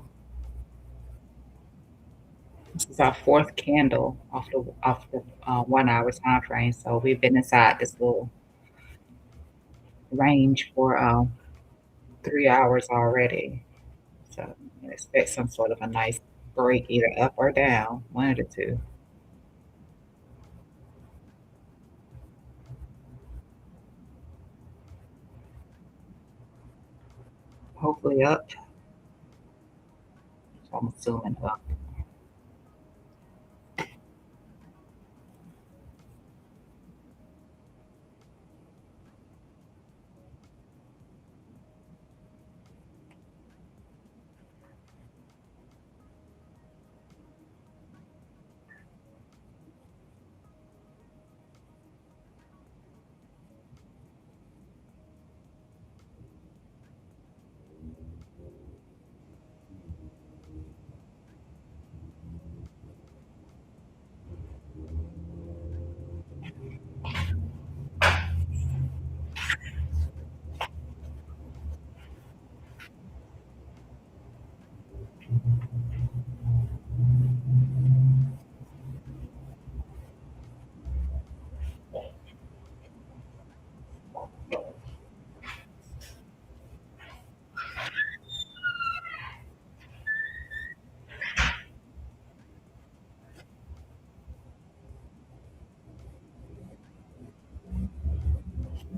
this is our fourth candle off the 1 hour time frame. So we've been inside this little range for 3 hours already. So I expect some sort of a nice break, either up or down, one of the two. Hopefully up. So I'm assuming up.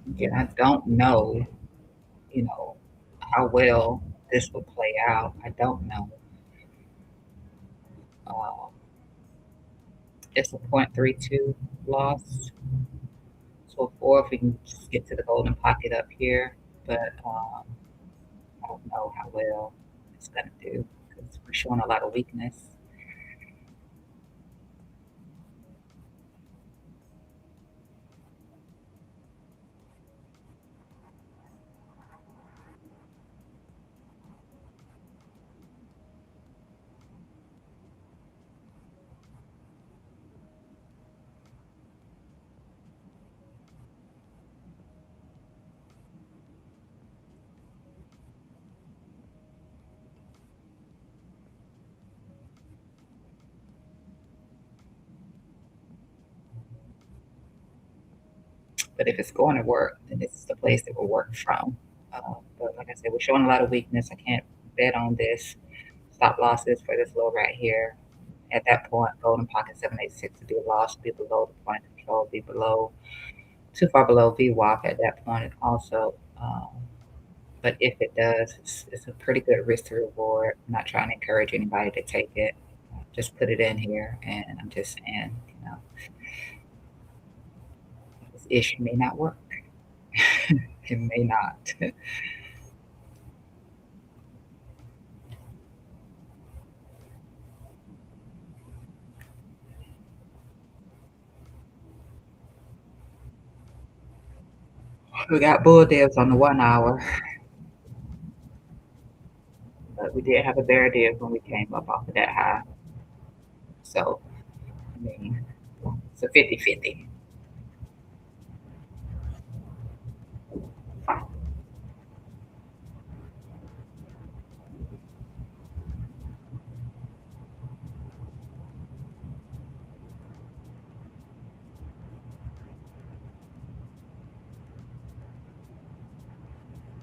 Again, I don't know, you know, how well this will play out. I don't know. Um, it's a 0.32 loss. So four, if we can just get to the golden pocket up here, but I don't know how well it's gonna do because we're showing a lot of weakness. But if it's going to work, then this is the place that will work from. But like I said, we're showing a lot of weakness. I can't bet on this. Stop losses for this low right here. At that point, golden pocket 786 to be lost, be below the point of control, be below, too far below VWAP at that point also. But if it does, it's a pretty good risk to reward. I'm not trying to encourage anybody to take it. Just put it in here, and I'm just saying, this issue may not work. It may not. We got bull divs on the 1 hour, but we did have a bear div when we came up off of that high. So, I mean, it's a 50-50.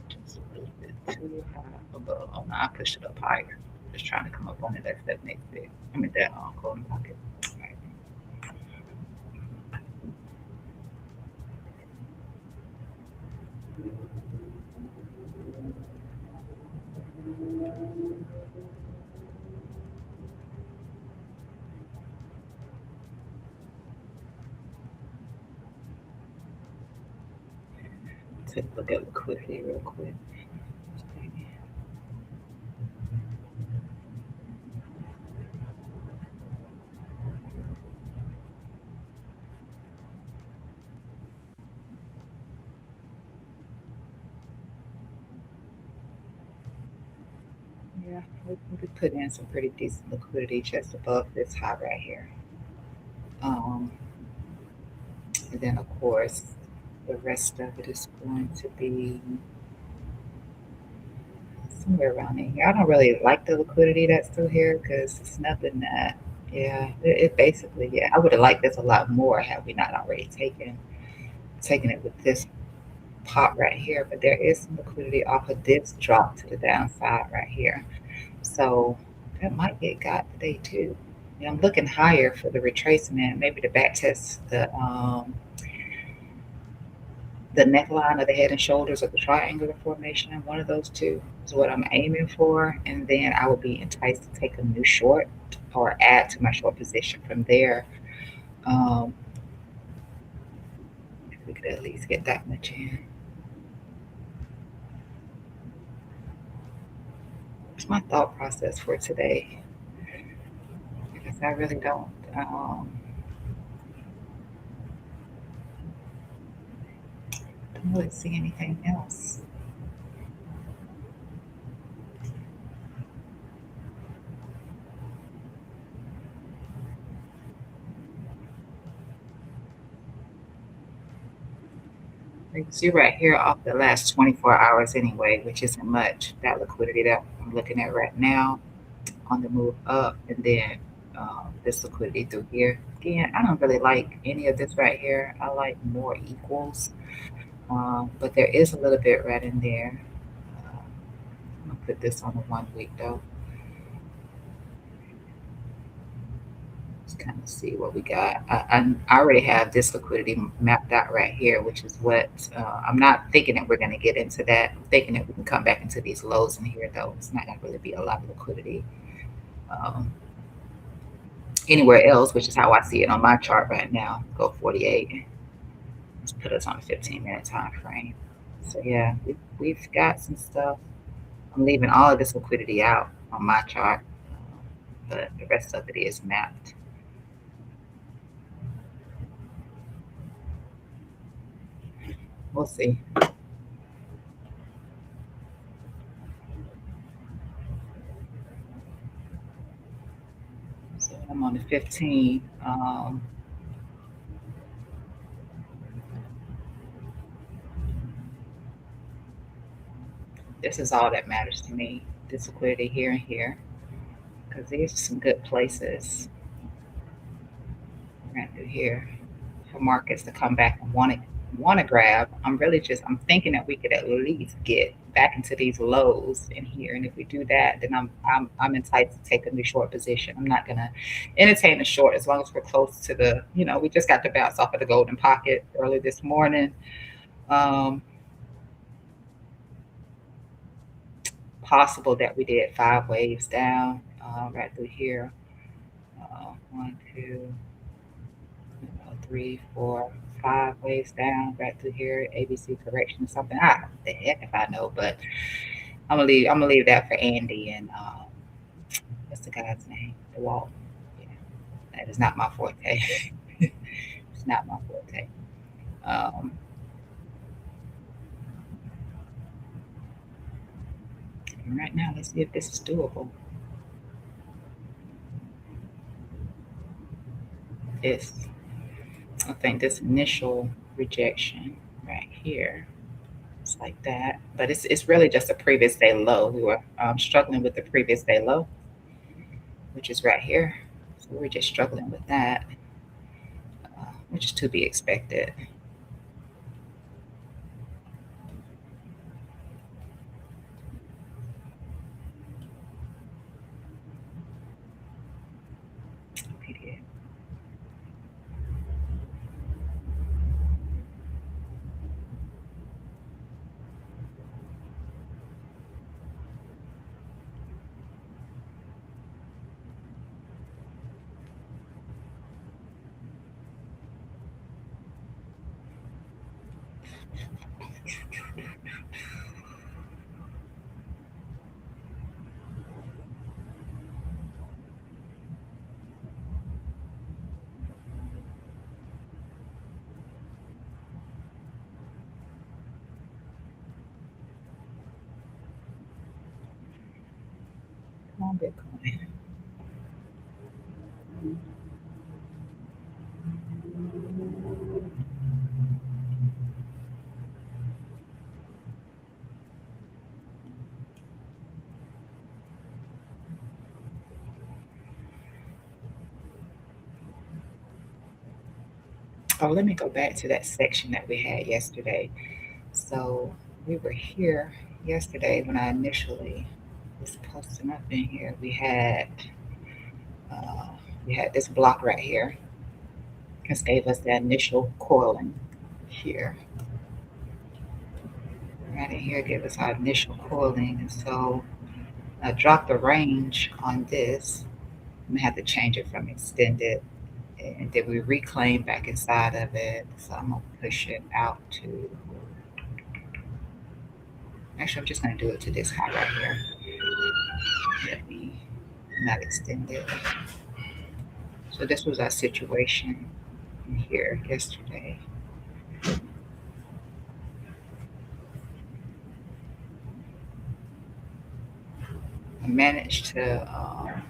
Just a little bit too high above. Oh, no, I pushed it up higher. Just trying to come up on it. That's that next bit. I mean, that golden pocket. All right. Take a look at liquidity real quick. Yeah, we put in some pretty decent liquidity just above this high right here. Um, and then, of course, the rest of it is going to be somewhere around in here. I don't really like the liquidity that's through here because it's nothing that, yeah, it basically, yeah, I would have liked this a lot more had we not already taken it with this pop right here. But there is some liquidity off of this drop to the downside right here. So that might get got today too. Yeah, I'm looking higher for the retracement, maybe to back test the neckline of the head and shoulders of the triangular formation. One of those two is what I'm aiming for. And then I would be enticed to take a new short or add to my short position from there. Um, if we could at least get that much in. What's my thought process for today? Because I really don't really see anything else. You see right here off the last 24 hours anyway, which isn't much. That liquidity that I'm looking at right now on the move up, and then this liquidity through here. Again, I don't really like any of this right here. I like more equals, but there is a little bit right in there. I'm gonna put this on the 1 week though. Let's kind of see what we got. I already have this liquidity mapped out right here, which is what I'm not thinking that we're going to get into that. I'm thinking that we can come back into these lows in here, though. It's not going to really be a lot of liquidity um, anywhere else, which is how I see it on my chart right now. Go 48. Let's put us on a 15-minute time frame. So yeah, we've got some stuff. I'm leaving all of this liquidity out on my chart, but the rest of it is mapped. We'll see. So I'm on the 15. This is all that matters to me. This liquidity here and here, because these are some good places right through here for markets to come back and want want to grab. I'm thinking that we could at least get back into these lows in here, and if we do that, then I'm enticed to take a new short position. I'm not gonna entertain the short as long as we're close to the. We just got to bounce off of the golden pocket early this morning. Um, Possible that we did 5 waves down right through here. One, two, 3, 4, 5 waves down right through here. ABC correction or something. I don't know the heck if I know, but I'm gonna leave that for Andy and what's the guy's name? The Walt. Yeah, that is not my forte. It's not my forte. Um, and right now, let's see if this is doable. This, I think, this initial rejection right here, it's like that, but it's really just a previous day low. We were struggling with the previous day low, which is right here. So we're just struggling with that, which is to be expected. Come on, Bitcoin. Oh, let me go back to that section that we had yesterday. So we were here yesterday when I initially was posting up in here. Uh, we had this block right here. This gave us that initial coiling here. Right in here gave us our initial coiling, and so I dropped the range on this. I'm gonna have to change it from extended, and then we reclaim back inside of it. So I'm gonna push it out to. Actually, I'm just gonna do it to this high right here. Let me not extend it. So this was our situation here yesterday. I managed to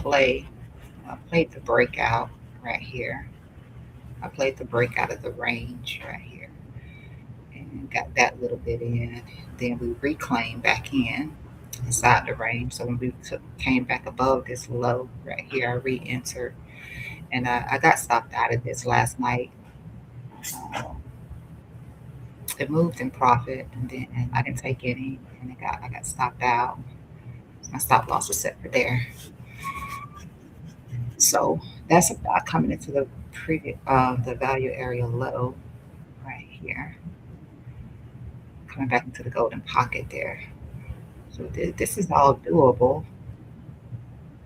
play. I played the breakout right here. I played the breakout of the range right here and got that little bit in. Then we reclaimed back in inside the range. So when we came back above this low right here, I re-entered and I got stopped out of this last night. Um, it moved in profit, and then I didn't take any, and I got stopped out. My stop loss was set for there. So that's about coming into the previous the value area low right here, coming back into the golden pocket there. So this is all doable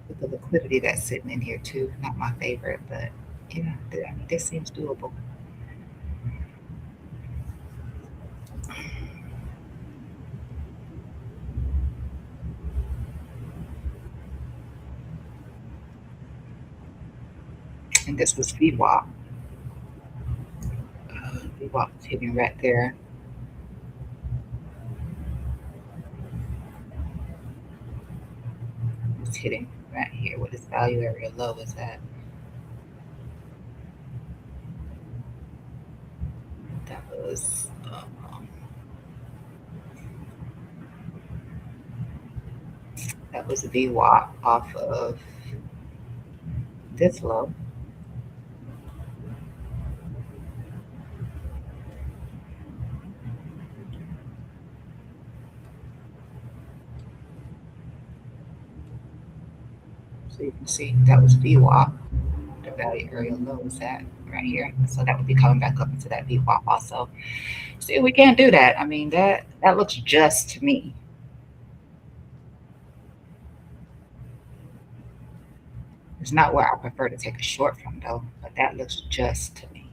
with the liquidity that's sitting in here too. Not my favorite, but I mean, this seems doable. And this was VWAP. VWAP is hitting right there. It's hitting right here where this value area low is at. That was that was VWAP off of this low. So you can see that was VWAP. The value area low is that right here. So that would be coming back up into that VWAP also. See, we can't do that. I mean, that looks just to me. It's not where I prefer to take a short from though, but that looks just to me.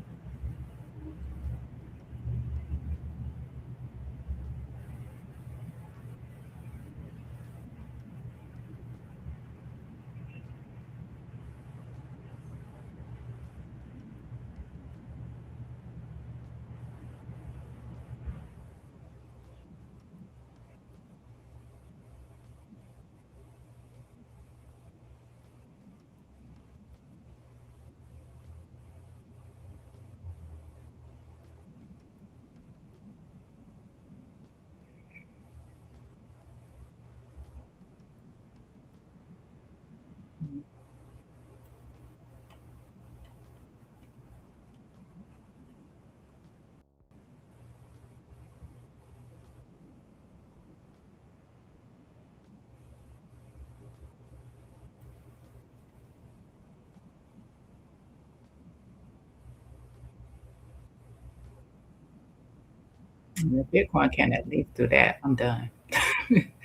If Bitcoin can at least do that, I'm done.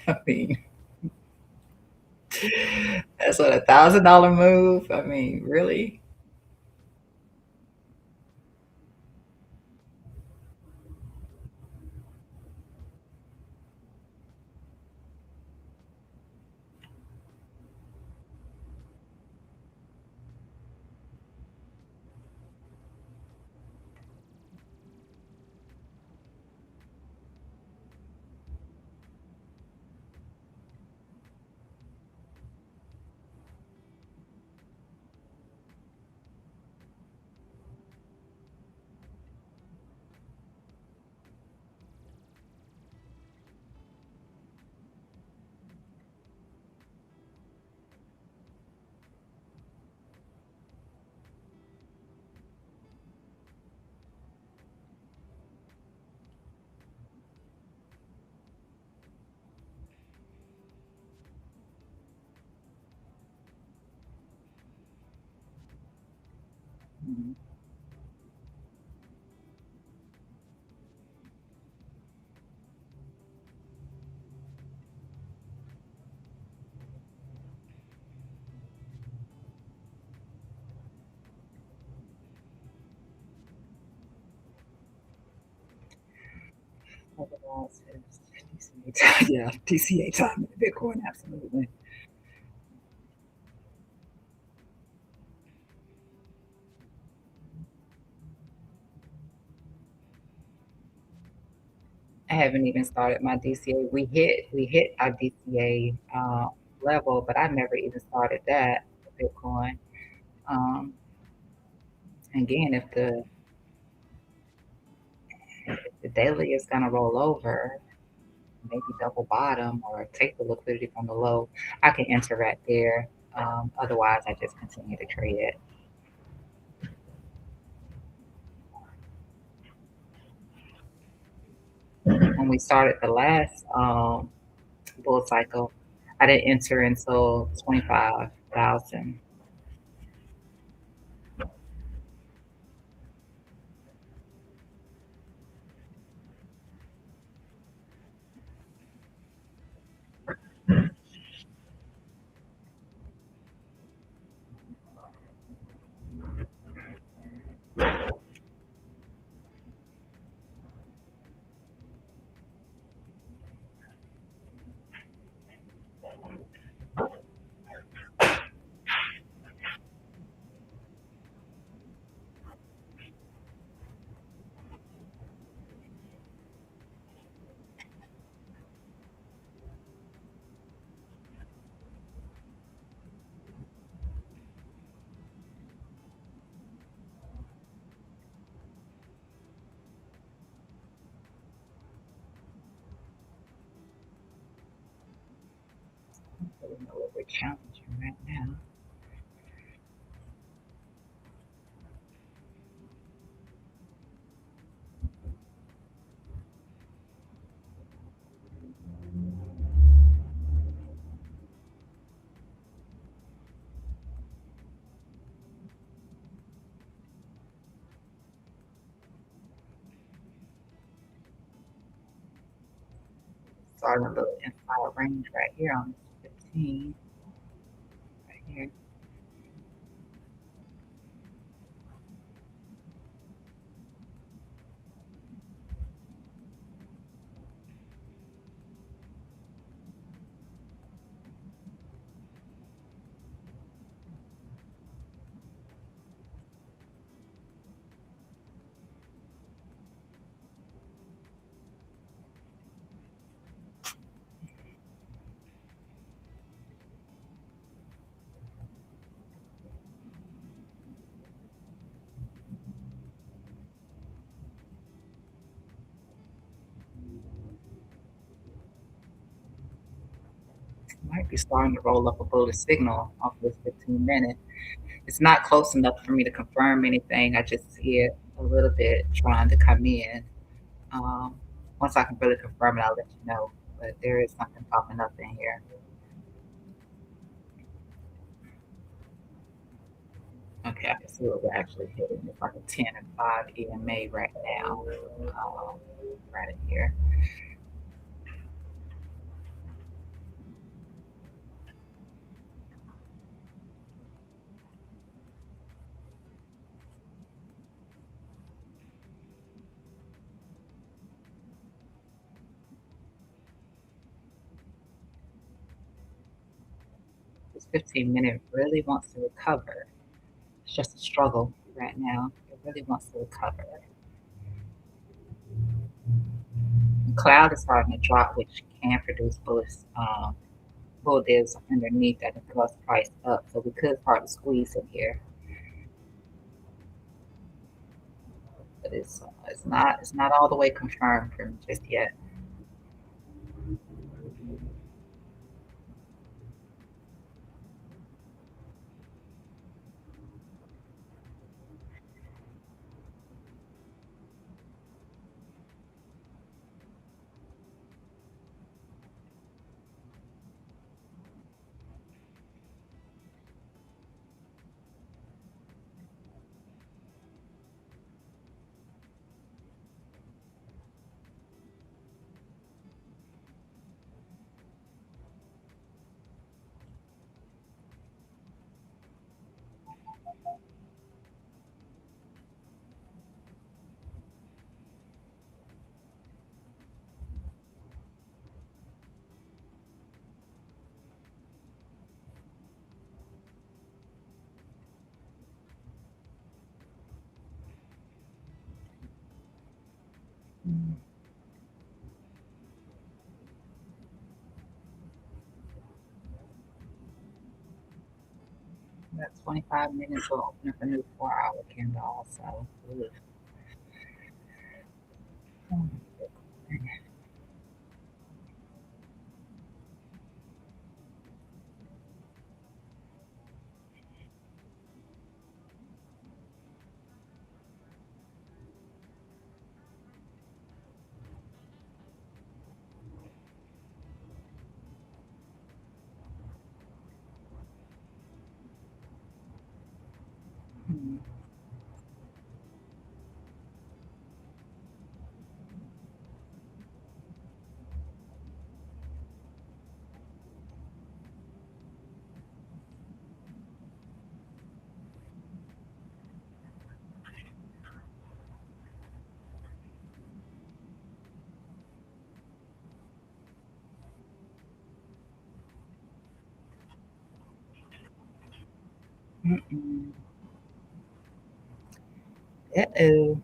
I mean, that's what $1,000 move. I mean, really? Mhm. Otherwise, it's DCA time. Yeah, DCA time in Bitcoin, absolutely. I haven't even started my DCA. We hit our DCA level, but I never even started that for Bitcoin. Um, Again, if the daily is gonna roll over, maybe double bottom or take the liquidity from the low, I can enter right there. Otherwise, I just continue to trade it. When we started the last bull cycle, I didn't enter until 25,000. I don't really know what we're challenging right now. starting a little inside range right here on this 15 right here. Might be starting to roll up a bullish signal off of this 15 minute. It's not close enough for me to confirm anything. I just see it a little bit trying to come in. Um, Once I can really confirm it, I'll let you know. But there is something popping up in here. Okay, I can see what we're actually hitting. It's like a 10 and 5 EMA right now. Right in here. This 15 minute really wants to recover. It's just a struggle right now. It really wants to recover. The cloud is starting to drop, which can produce bull divs underneath that can thrust price up. So we could start to squeeze in here, but it's not all the way confirmed for me just yet. That 25 minutes will open up a new 4 hour candle also. Ugh. Mm-mm. Uh-oh.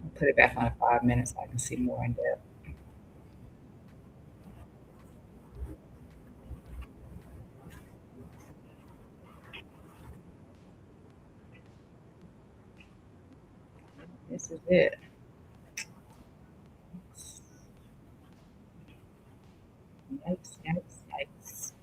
I'll put it back on 5 minutes so I can see more in depth. This is it. Yikes, yikes, yikes.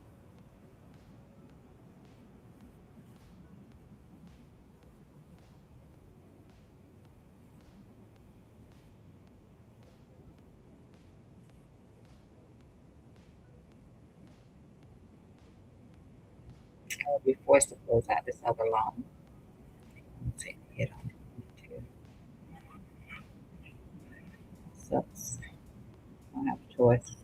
I will be forced to close out this other loan. Take a hit on it too. Sucks. I don't have a choice.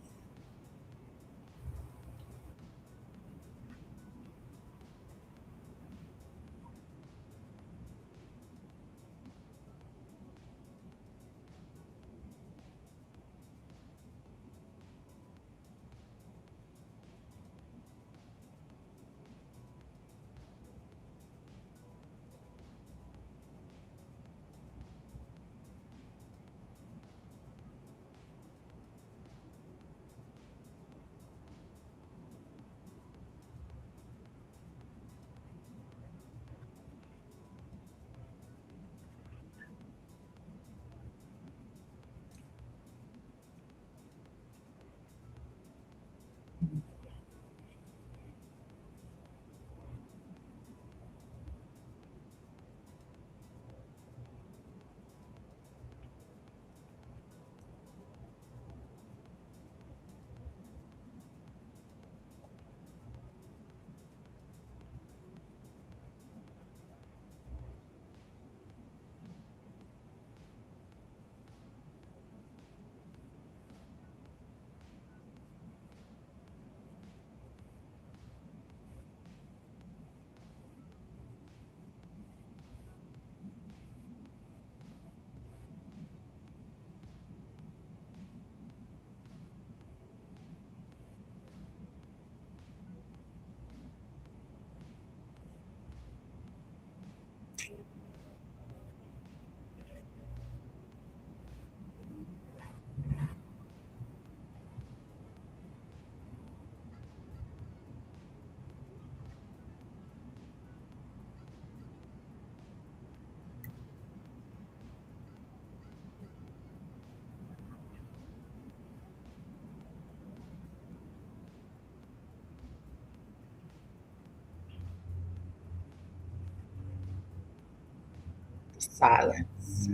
Silence.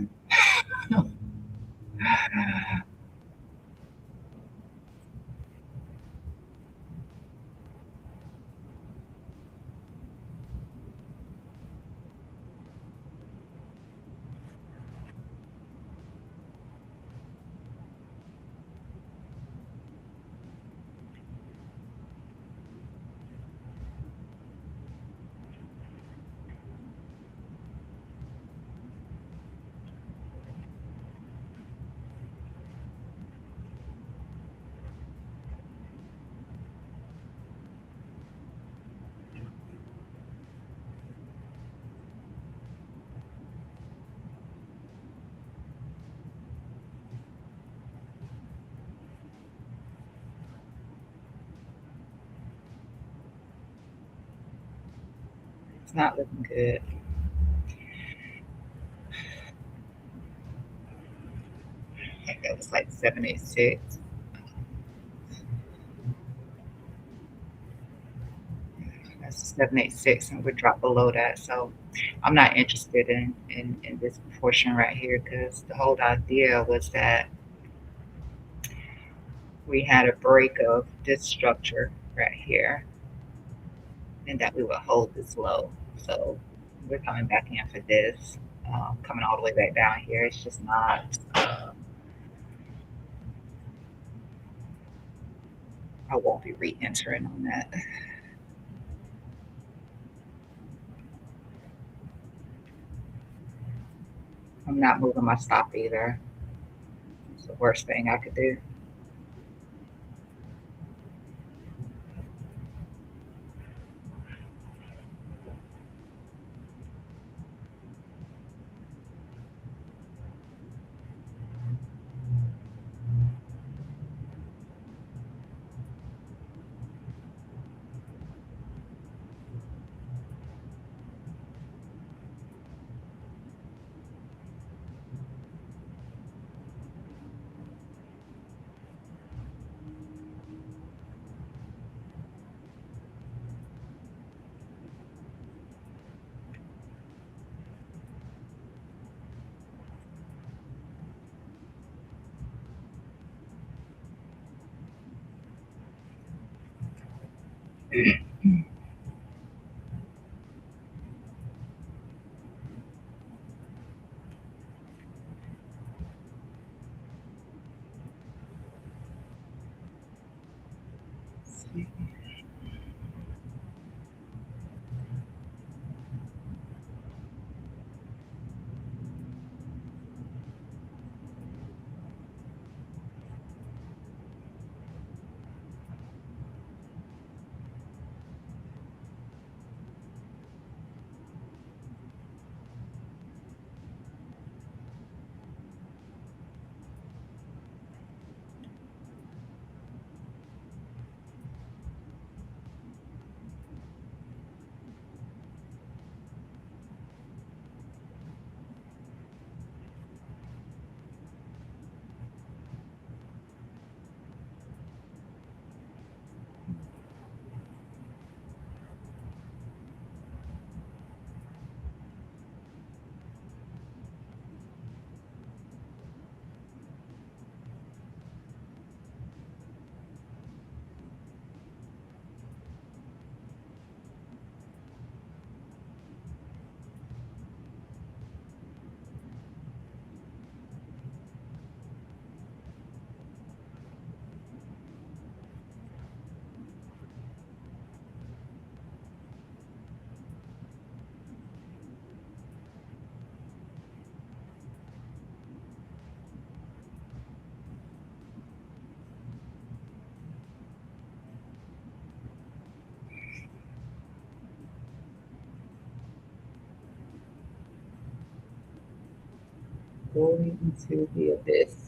It's not looking good. I think that was like 786. That's 786, and we drop below that. So I'm not interested in this portion right here because the whole idea was that we had a break of this structure right here and that we would hold this low. So we're coming back in for this, coming all the way back down here. It's just not, I won't be re-entering on that. I'm not moving my stop either. It's the worst thing I could do. Going into the abyss.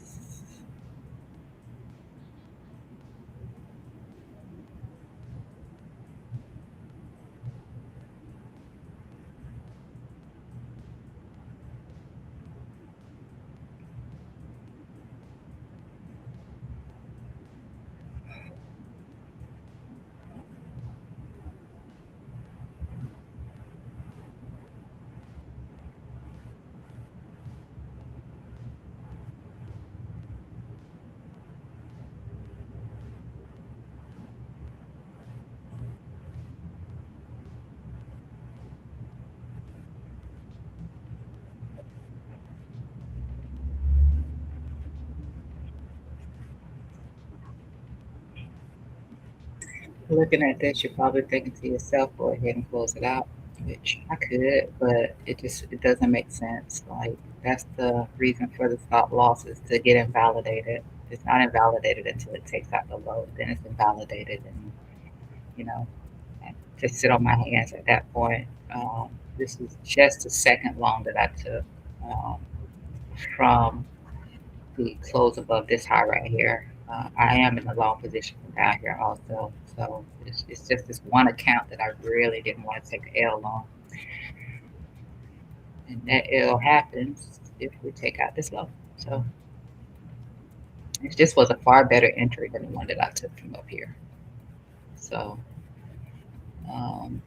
Looking at this, you're probably thinking to yourself, go ahead and close it out, which I could, but it doesn't make sense. Like that's the reason for the stop loss is to get invalidated. It's not invalidated until it takes out the low. Then it's invalidated, and you know, just sit on my hands at that point. This is just the second long that I took um, from the close above this high right here. I am in a long position from down here also. So it's just this one account that I really didn't want to take an L on. And that L happens if we take out this low. So it just was a far better entry than the one that I took from up here. So um,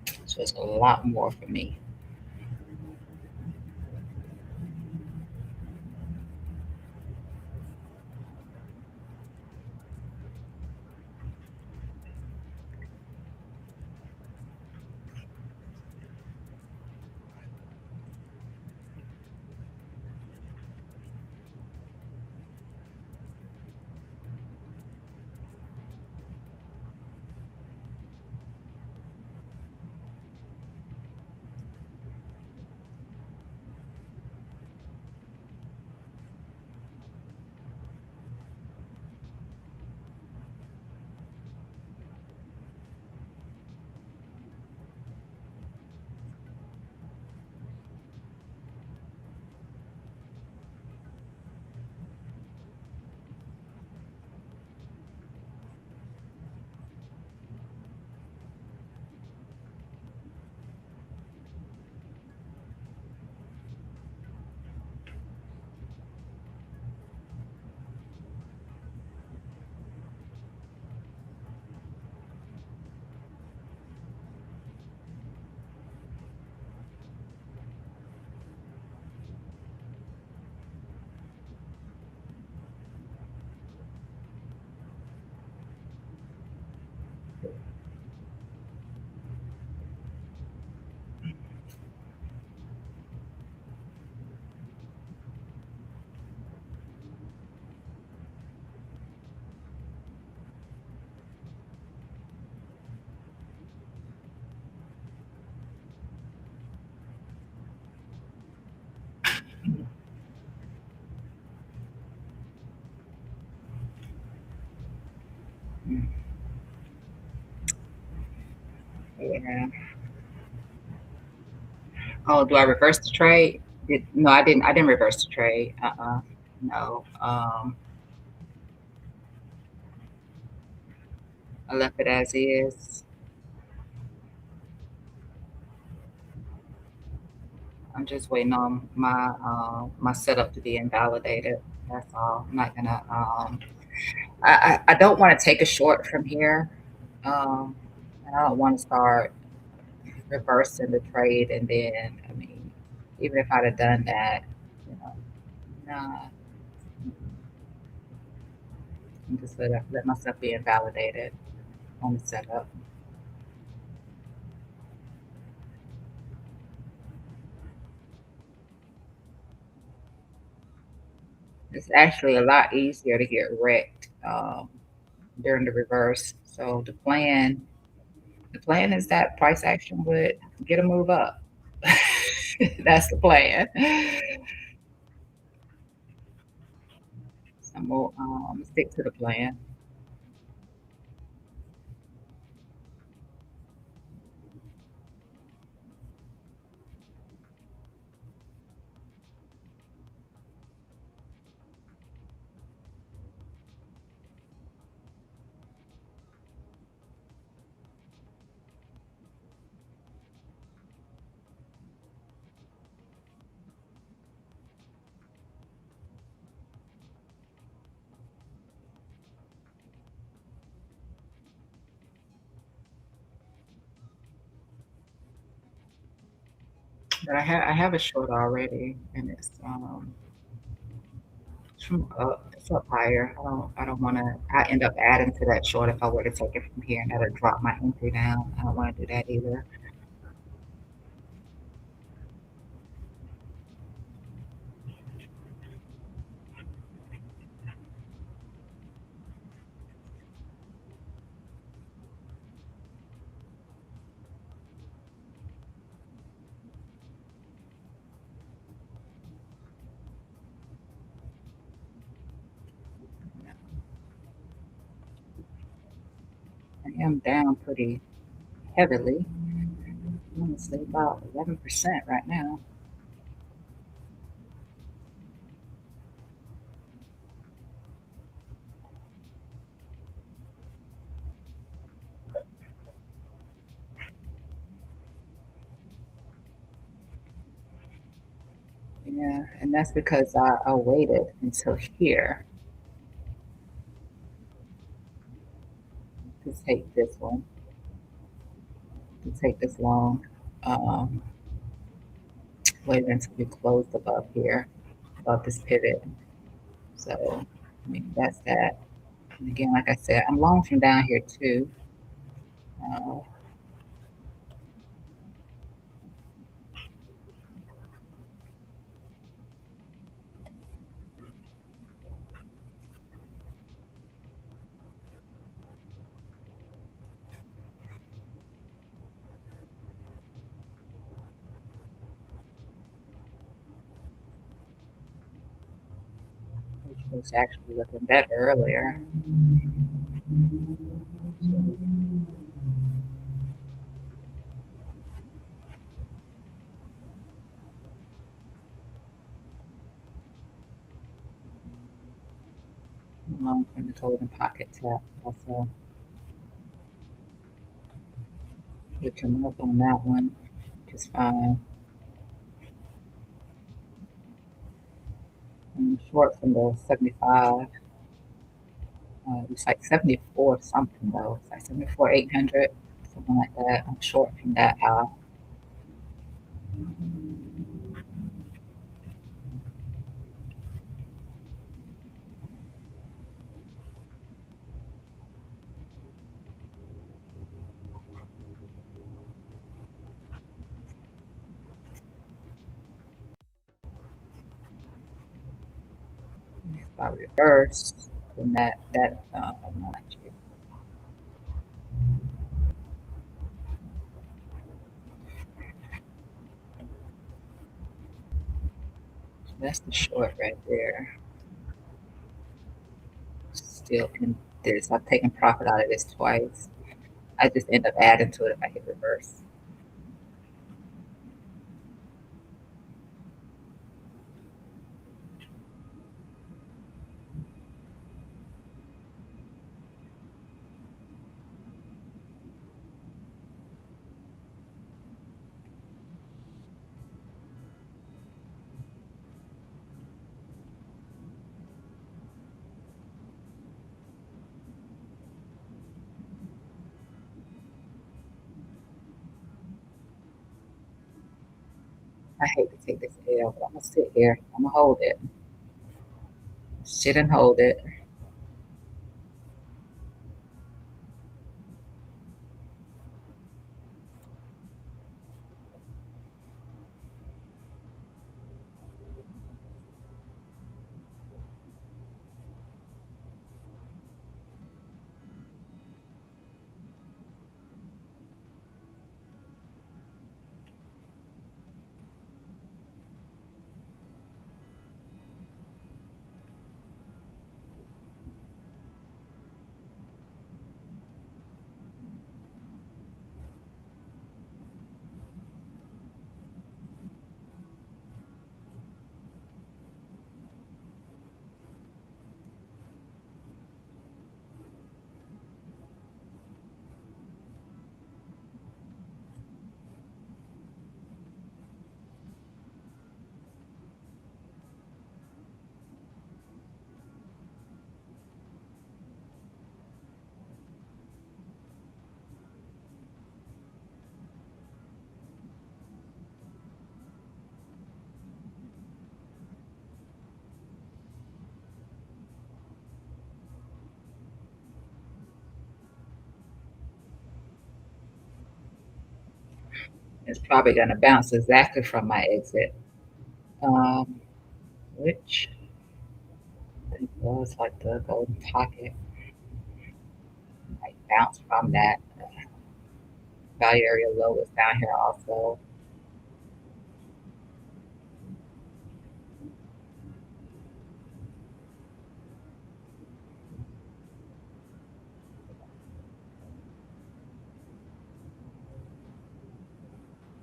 it's a lot more for me. Yeah. Oh, do I reverse the trade? No, I didn't. I didn't reverse the trade. No. I left it as is. I'm just waiting on my setup to be invalidated. That's all. I'm not gonna. I don't want to take a short from here. Um, and I don't want to start reversing the trade, and then I mean, even if I'd have done that, you know, nah, I'm just let myself be invalidated on the setup. It's actually a lot easier to get wrecked during the reverse. So the plan is that price action would get a move up. That's the plan. So I'm gonna stick to the plan. But I have a short already, and it's from up. It's up higher. I don't want to. I end up adding to that short if I were to take it from here, and that'll drop my entry down. I don't want to do that either. I am down pretty heavily. Honestly, about 11% right now. Yeah, and that's because I waited until here to take this one, to take this long. Um, Waited until we closed above here, above this pivot. So, I mean, that's that. And again, like I said, I'm long from down here too. Uh, which was actually looking better earlier. Long from the golden pocket tap. Also, we can work on that one just fine. I'm short from the 75. It's like 74 something though. It's like 74, 800, something like that. I'm short from that high. If I reverse, then no, actually, that's the short right there. Still in this. I've taken profit out of this twice. I just end up adding to it if I hit reverse. I hate to take this L, but I'm gonna sit here. I'm gonna hold it. Sit and hold it. It's probably gonna bounce exactly from my exit. Um, which I think was like the golden pocket. Might bounce from that. Value area low is down here also.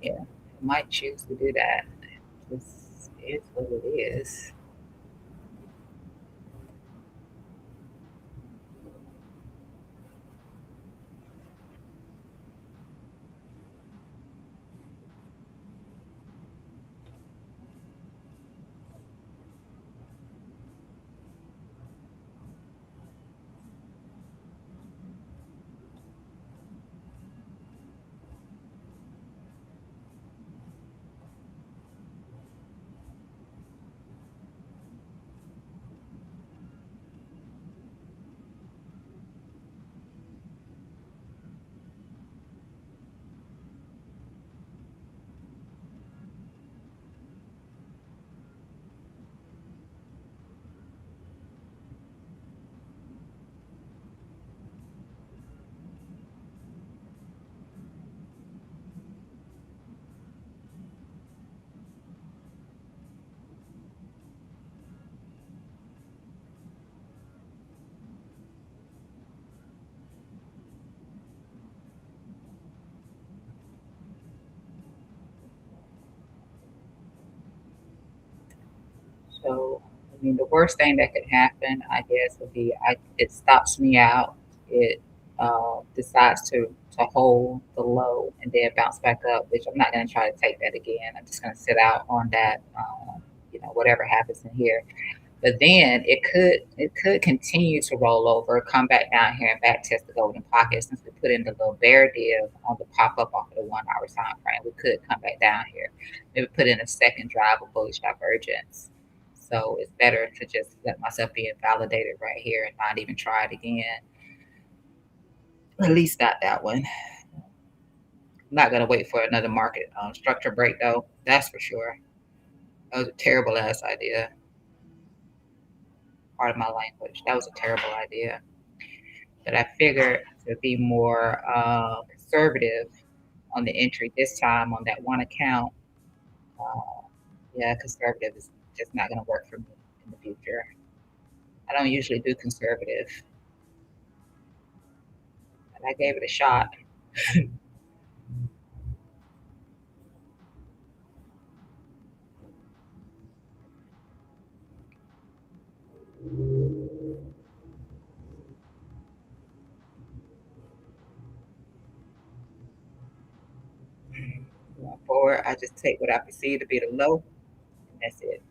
Yeah, might choose to do that. This is what it is. So, I mean, the worst thing that could happen, I guess, would be it stops me out. It decides to hold the low and then bounce back up, which I'm not going to try to take that again. I'm just going to sit out on that. Whatever happens in here. But then it could continue to roll over, come back down here and back test the golden pocket since we put in the little bear div on the pop up off of the 1 hour time frame. We could come back down here. Maybe put in a second drive of bullish divergence. So it's better to just let myself be invalidated right here and not even try it again. At least not that one. I'm not gonna wait for another market structure break though. That's for sure. That was a terrible ass idea. part of my language. That was a terrible idea. But I figured to be more conservative on the entry this time on that one account. Uh, yeah, conservative is just not going to work for me in the future. I don't usually do conservative, but I gave it a shot. Going forward, I just take what I perceive to be the low, and that's it.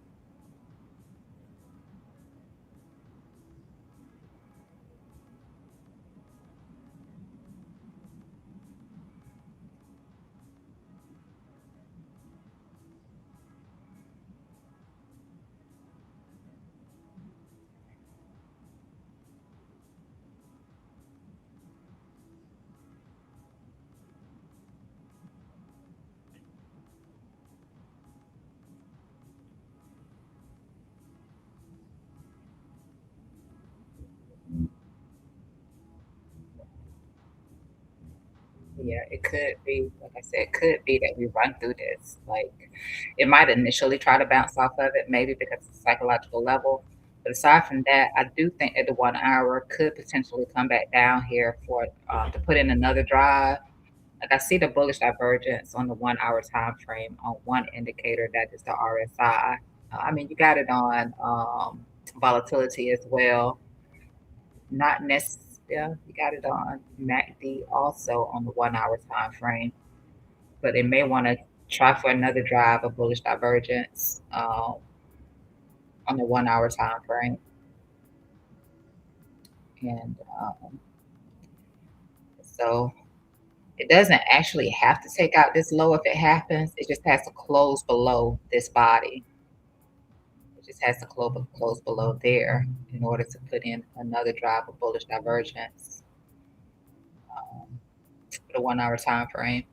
Yeah, it could be, like I said, it could be that we run through this. Like, it might initially try to bounce off of it, maybe because it's a psychological level. But aside from that, I do think that the 1 hour could potentially come back down here for to put in another drive. Like I see the bullish divergence on the 1 hour time frame on one indicator that is the RSI. I mean, you got it on volatility as well. Not necessarily. Yeah, you got it on MACD also on the 1 hour time frame, but they may want to try for another drive of bullish divergence on the 1 hour time frame. And so it doesn't actually have to take out this low if it happens. It just has to close below this body. It just has to close below there in order to put in another drive of bullish divergence for the 1 hour time frame.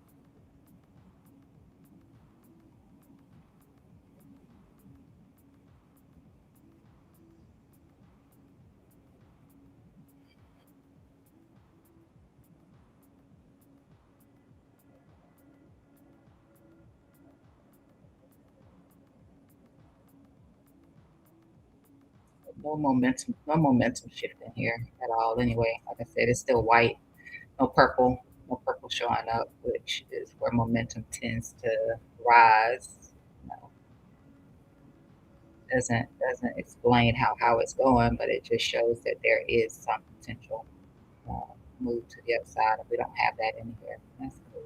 No momentum shifting here at all. Anyway, like I said, it's still white, no purple showing up, which is where momentum tends to rise. No, doesn't explain how it's going, but it just shows that there is some potential move to the upside. We don't have that in here. That's cool.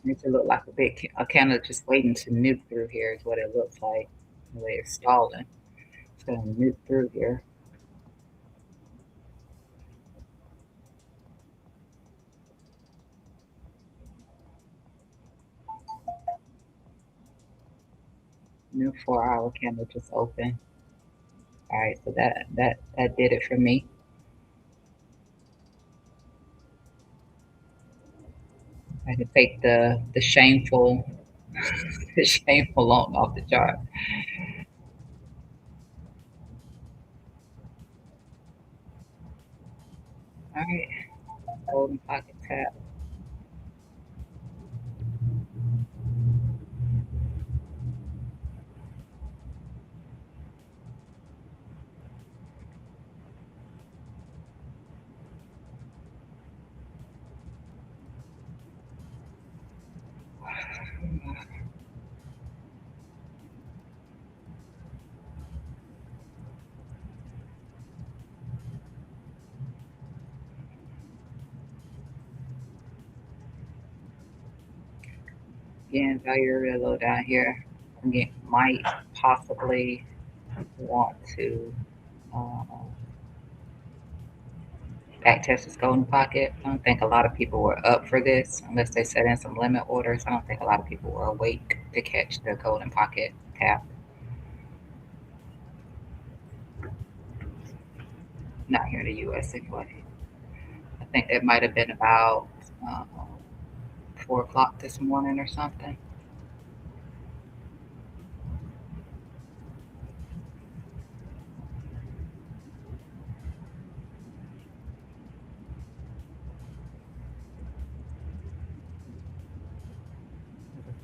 Makes it look like a candle just waiting to nuke through here is what it looks like. The way it's stalling. It's gonna nuke through here. New 4 hour candle just open. All right, so that did it for me. I can take the shameful the shameful long off the chart. All right, golden pocket tap. Again, value really low down here. Again, might possibly want to uh, back test this golden pocket. I don't think a lot of people were up for this unless they set in some limit orders. I don't think a lot of people were awake to catch the golden pocket tap. Not here in the US anyway. I think it might have been about uh, 4 o'clock this morning or something.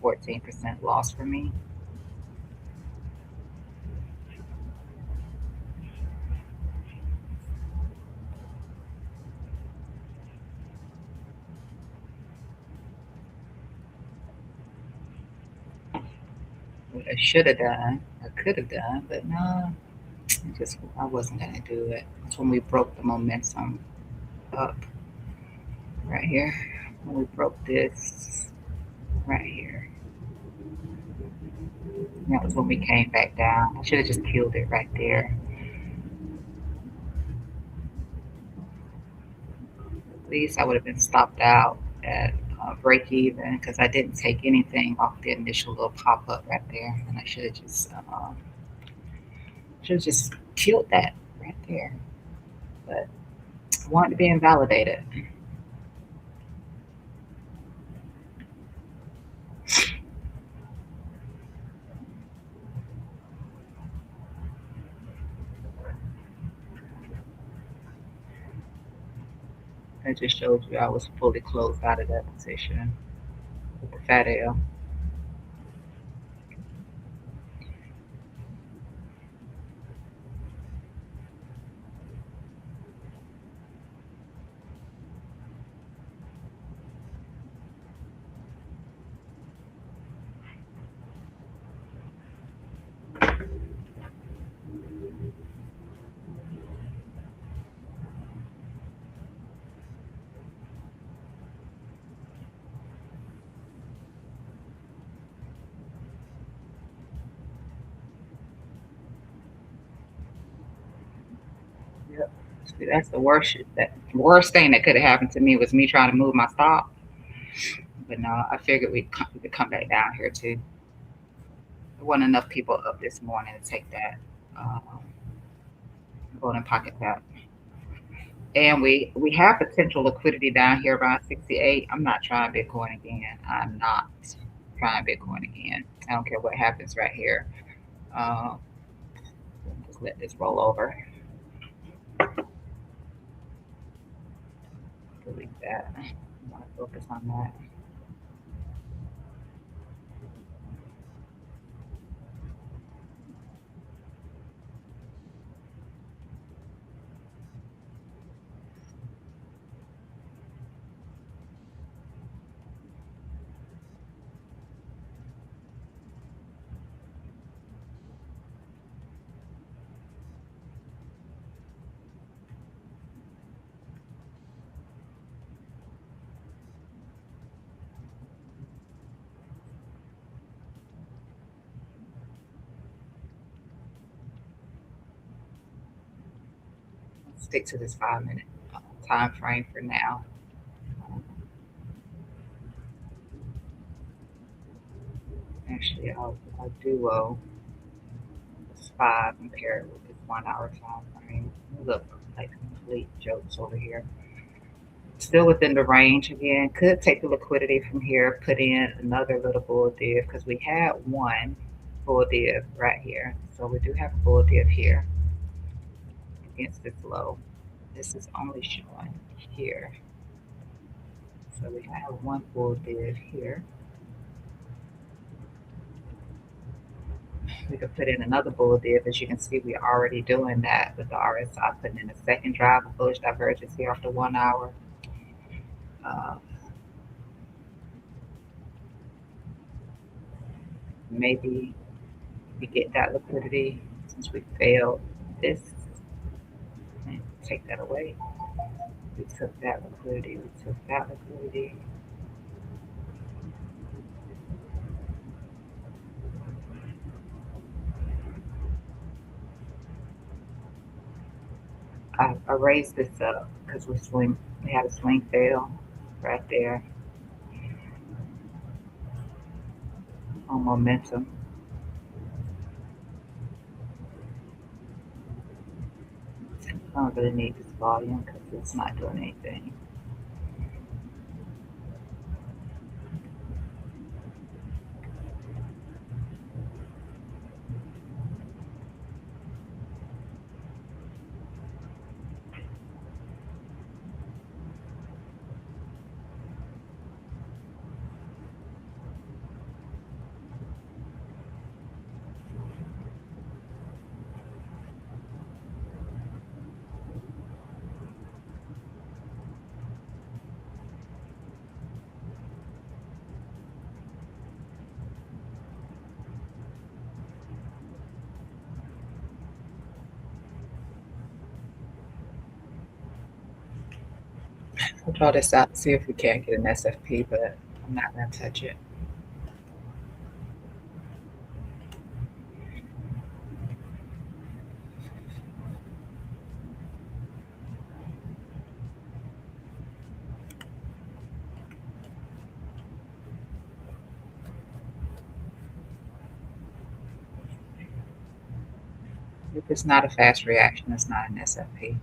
14% loss for me. What I should have done, I could have done, but no, I wasn't gonna do it. That's when we broke the momentum up right here. When we broke this right here. That was when we came back down. I should have just killed it right there. At least I would have been stopped out at break even because I didn't take anything off the initial little pop up right there, and I should have just killed that right there. But I wanted to be invalidated. It just showed you I was fully closed out of that position with the fat L. Yep. See, that's the worst. That worst thing that could have happened to me was me trying to move my stop. But no, I figured we could come back down here too. There wasn't enough people up this morning to take that uh, golden pocket tap. And we have potential liquidity down here around 68. I'm not trying Bitcoin again. I'm not trying Bitcoin again. I don't care what happens right here. Uh, just let this roll over. Delete that. I'm gonna focus on that. Stick to this 5 minute time frame for now. Actually, I'll duo this 5 and pair it with this 1 hour time frame. Look like complete jokes over here. Still within the range again. Could take the liquidity from here, put in another little bull div because we had one bull div right here. So we do have a bull div here against this low. This is only showing here. So we have one bull div here. We could put in another bull div. As you can see, we're already doing that with the RSI, putting in a second drive of bullish divergence here after 1 hour. Uh, maybe we get that liquidity since we failed this and take that away. We took that liquidity, we took that liquidity. I raised this up because we had a swing fail right there on momentum. I don't really need this volume because it's not doing anything. We'll draw this out, see if we can't get an SFP, but I'm not going to touch it. If it's not a fast reaction, it's not an SFP.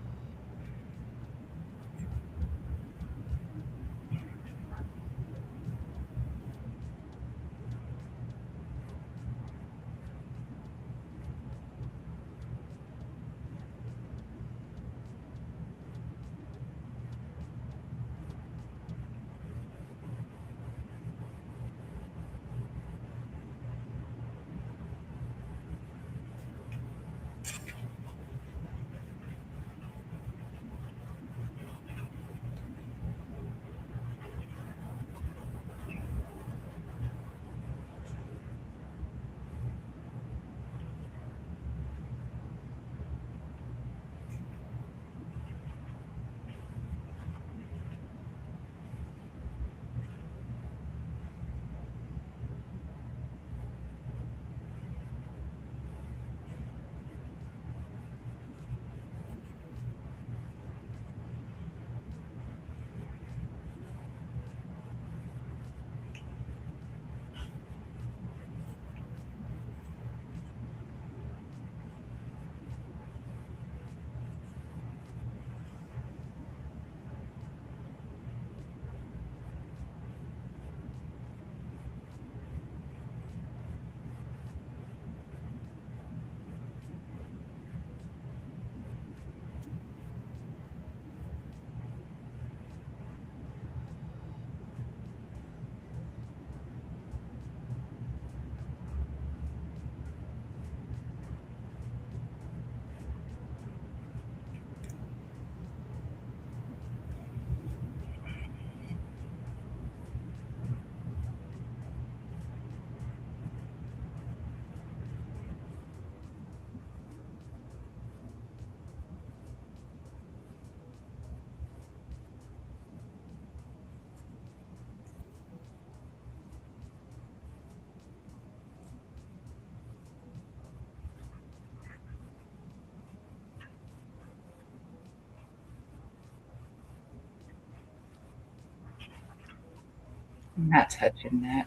I'm not touching that.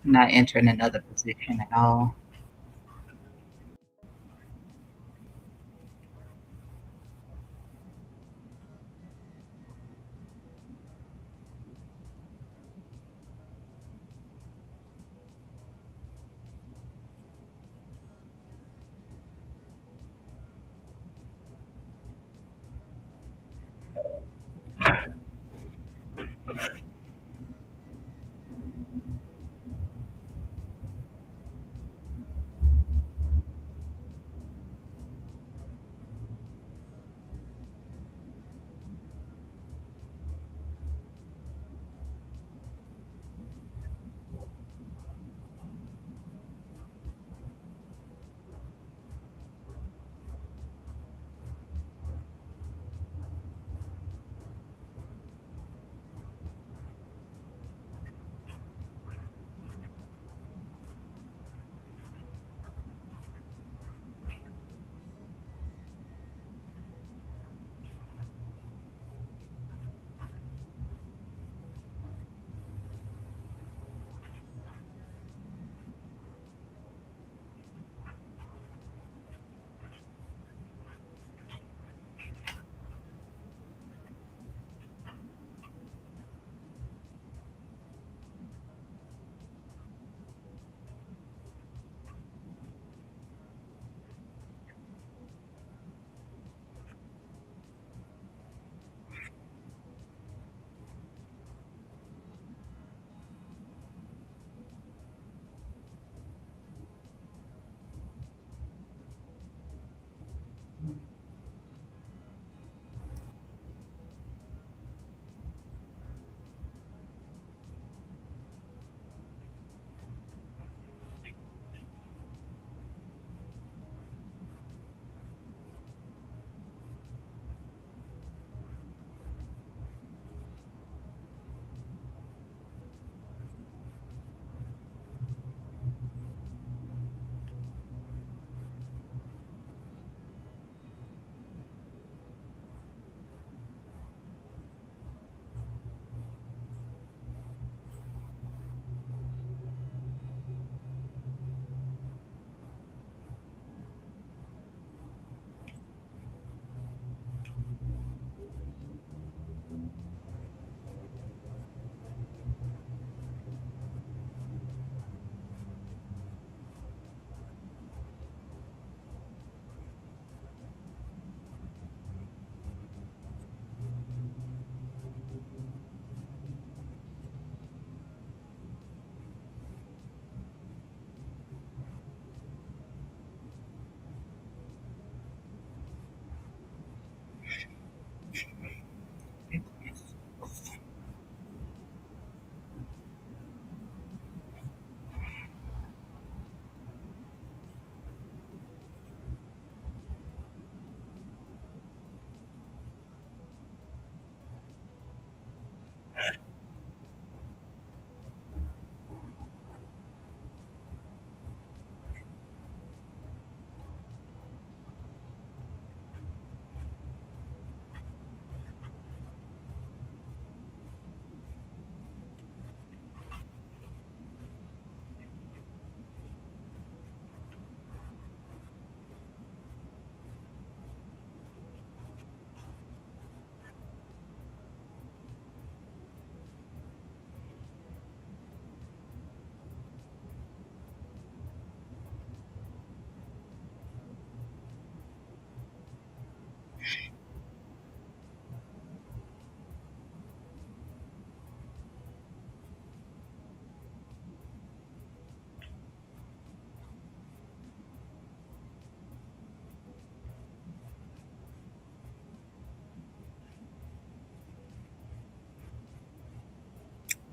I'm not entering another position at all.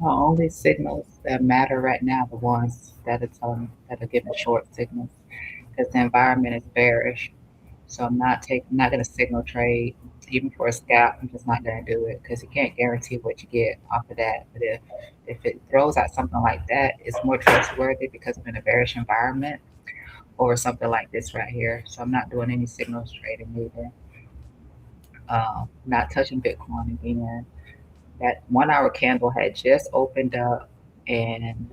The only signals that matter right now, the ones that are telling that are giving short signals, because the environment is bearish. So I'm not gonna signal trade even for a scalp. I'm just not gonna do it because you can't guarantee what you get off of that. But if it throws out something like that, it's more trustworthy because we're in a bearish environment or something like this right here. So I'm not doing any signals trading either. Not touching Bitcoin again. That 1 hour candle had just opened up, and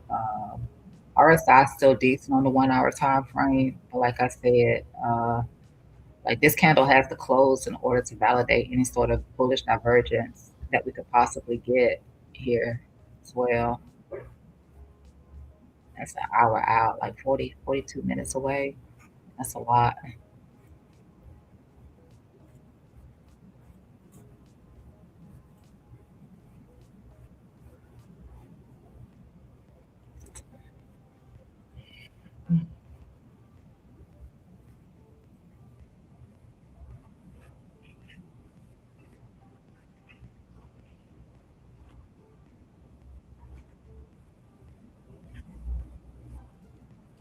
RSI is still decent on the 1 hour time frame. But like I said, like this candle has to close in order to validate any sort of bullish divergence that we could possibly get here as well. That's an hour out, like 42 minutes away. That's a lot.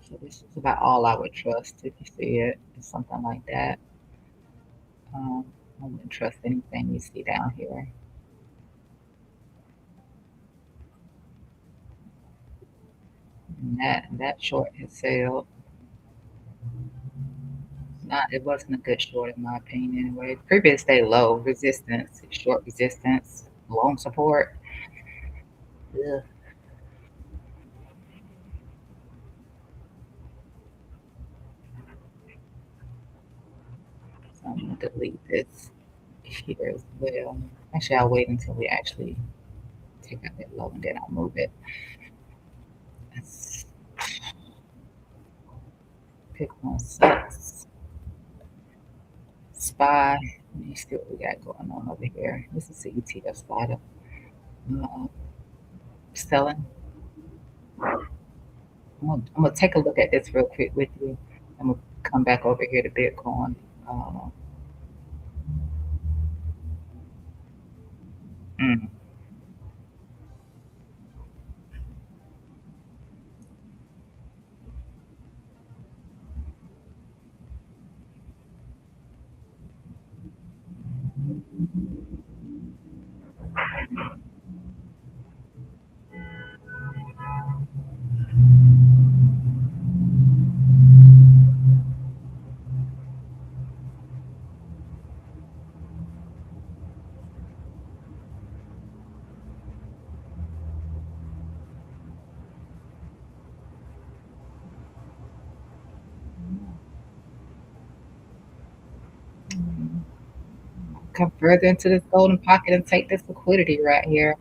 So this is about all I would trust if you see it. It's something like that. Um, I wouldn't trust anything you see down here. And that short has sailed. Not it wasn't a good short in my opinion anyway. Previous day low resistance, short resistance, long support. Ugh. So I'm gonna delete this here as well. Actually, I'll wait until we actually take out that low and then I'll move it. Let's pick one six. SPY. Let me see what we got going on over here. This is the ETF spider. Uh, selling. I'm gonna take a look at this real quick with you. I'm gonna come back over here to Bitcoin. Uh, mm, come further into this golden pocket and take this liquidity right here.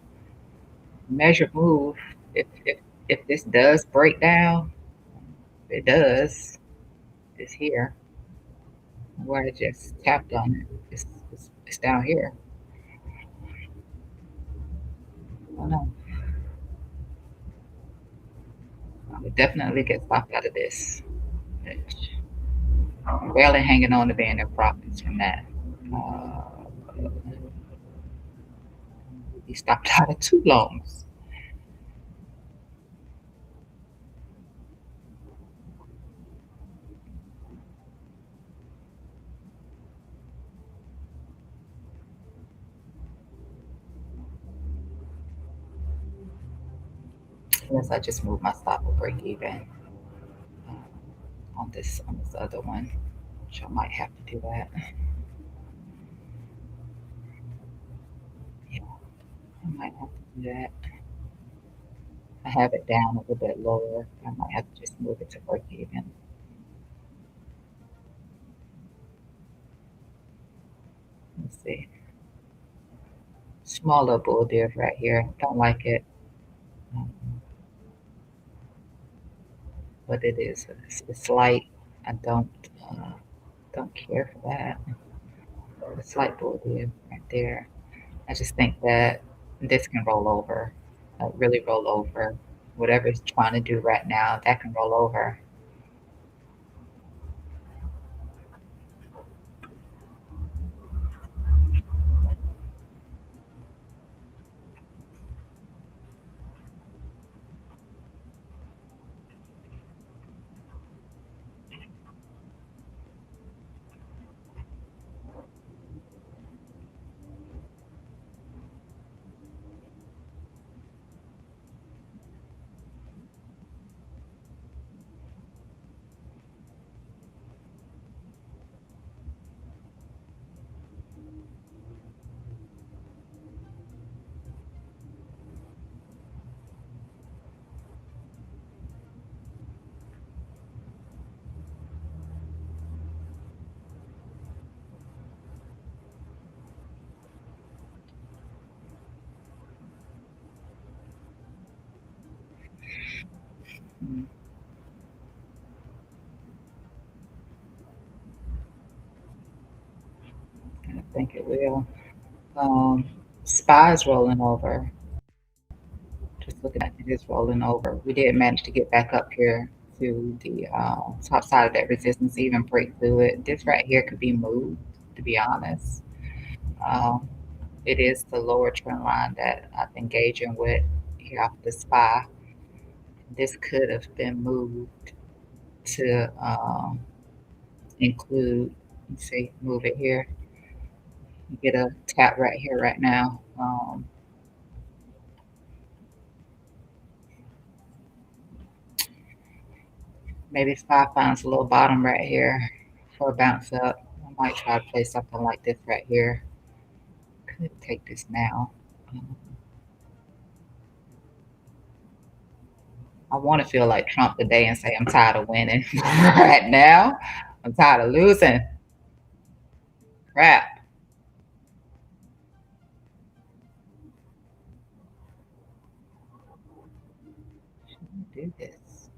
Measure move. If this does break down, if it does, it's here. Where I just tapped on it. It's down here. Oh no. I would definitely get stopped out of this. I'm barely hanging on to being in profits from that. Uh, he stopped out of two loans. Unless I just move my stop or break even on this other one, which I might have to do that. Yeah, I might have to do that. I have it down a little bit lower. I might have to just move it to break even. Let's see. Smaller bull div right here. Don't like it, um, but it is. It's light. I don't care for that. The slight bull div right there. I just think that this can roll over, really roll over. Whatever it's trying to do right now, that can roll over. I think it will. Um, SPY is rolling over. Just looking at it, is rolling over. We did manage to get back up here to the top side of that resistance, even break through it. This right here could be moved, to be honest. Um, it is the lower trend line that I've been gauging with here off the SPY. This could have been moved to include, let's see, move it here. Get a tap right here, right now. Maybe SPY finds a little bottom right here for a bounce up. I might try to play something like this right here. Could take this now. I want to feel like Trump today and say I'm tired of winning. Right now, I'm tired of losing. Crap. Do this.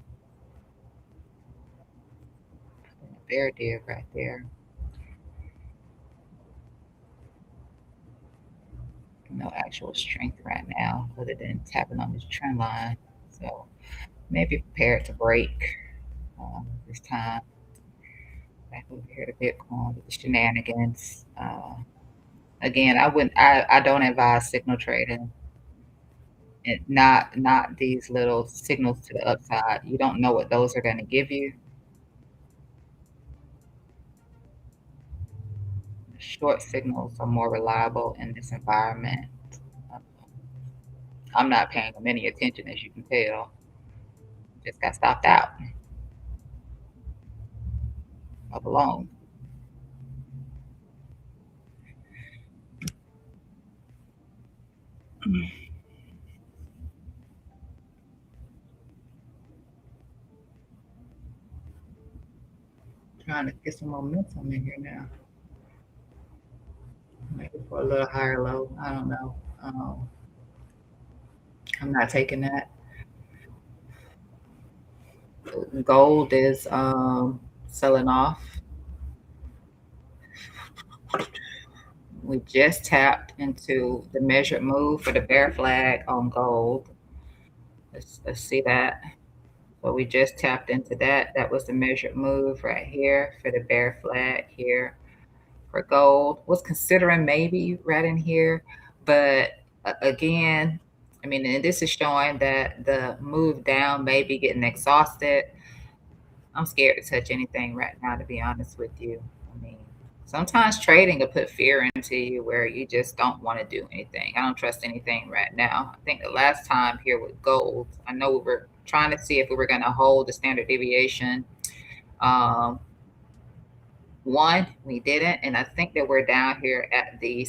Bear did right there. No actual strength right now, other than tapping on this trend line. So maybe prepare it to break this time. Back over here to Bitcoin with the shenanigans. Again, I wouldn't. I don't advise signal trading. And not these little signals to the upside. You don't know what those are going to give you. Short signals are more reliable in this environment. I'm not paying them any attention, as you can tell. Just got stopped out of a loan. Trying to get some momentum in here now. Maybe for a little higher low. I don't know. I'm not taking that. Gold is selling off. We just tapped into the measured move for the bear flag on gold. Let's see that. So we just tapped into that. That was the measured move right here for the bear flag here for gold. Was considering maybe right in here, but again, I mean, and this is showing that the move down may be getting exhausted. I'm scared to touch anything right now, to be honest with you. I mean, sometimes trading will put fear into you where you just don't want to do anything. I don't trust anything right now. I think the last time here with gold, I know we were trying to see if we were going to hold the standard deviation. Um, One, we didn't, and I think that we're down here at the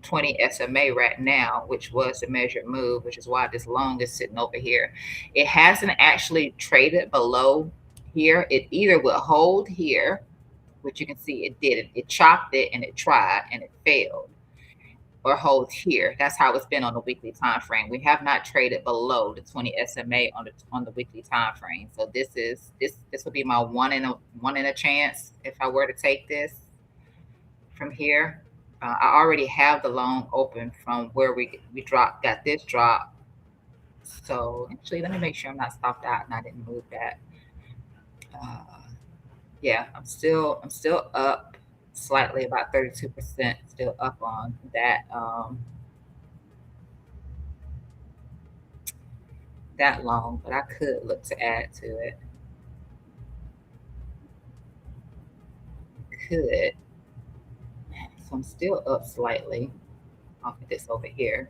20 SMA right now, which was the measured move, which is why this long is sitting over here. It hasn't actually traded below here. It either will hold here, which you can see it did it. It chopped it and it tried and it failed, or hold here. That's how it's been on the weekly time frame. We have not traded below the 20 SMA on the weekly time frame. So this would be my one in a chance if I were to take this from here. I already have the long open from where we got this drop. So actually, let me make sure I'm not stopped out and I didn't move that. Uh, yeah, I'm still up slightly, about 32%, still up on that that long, but I could look to add to it. Could. So I'm still up slightly off of this over here.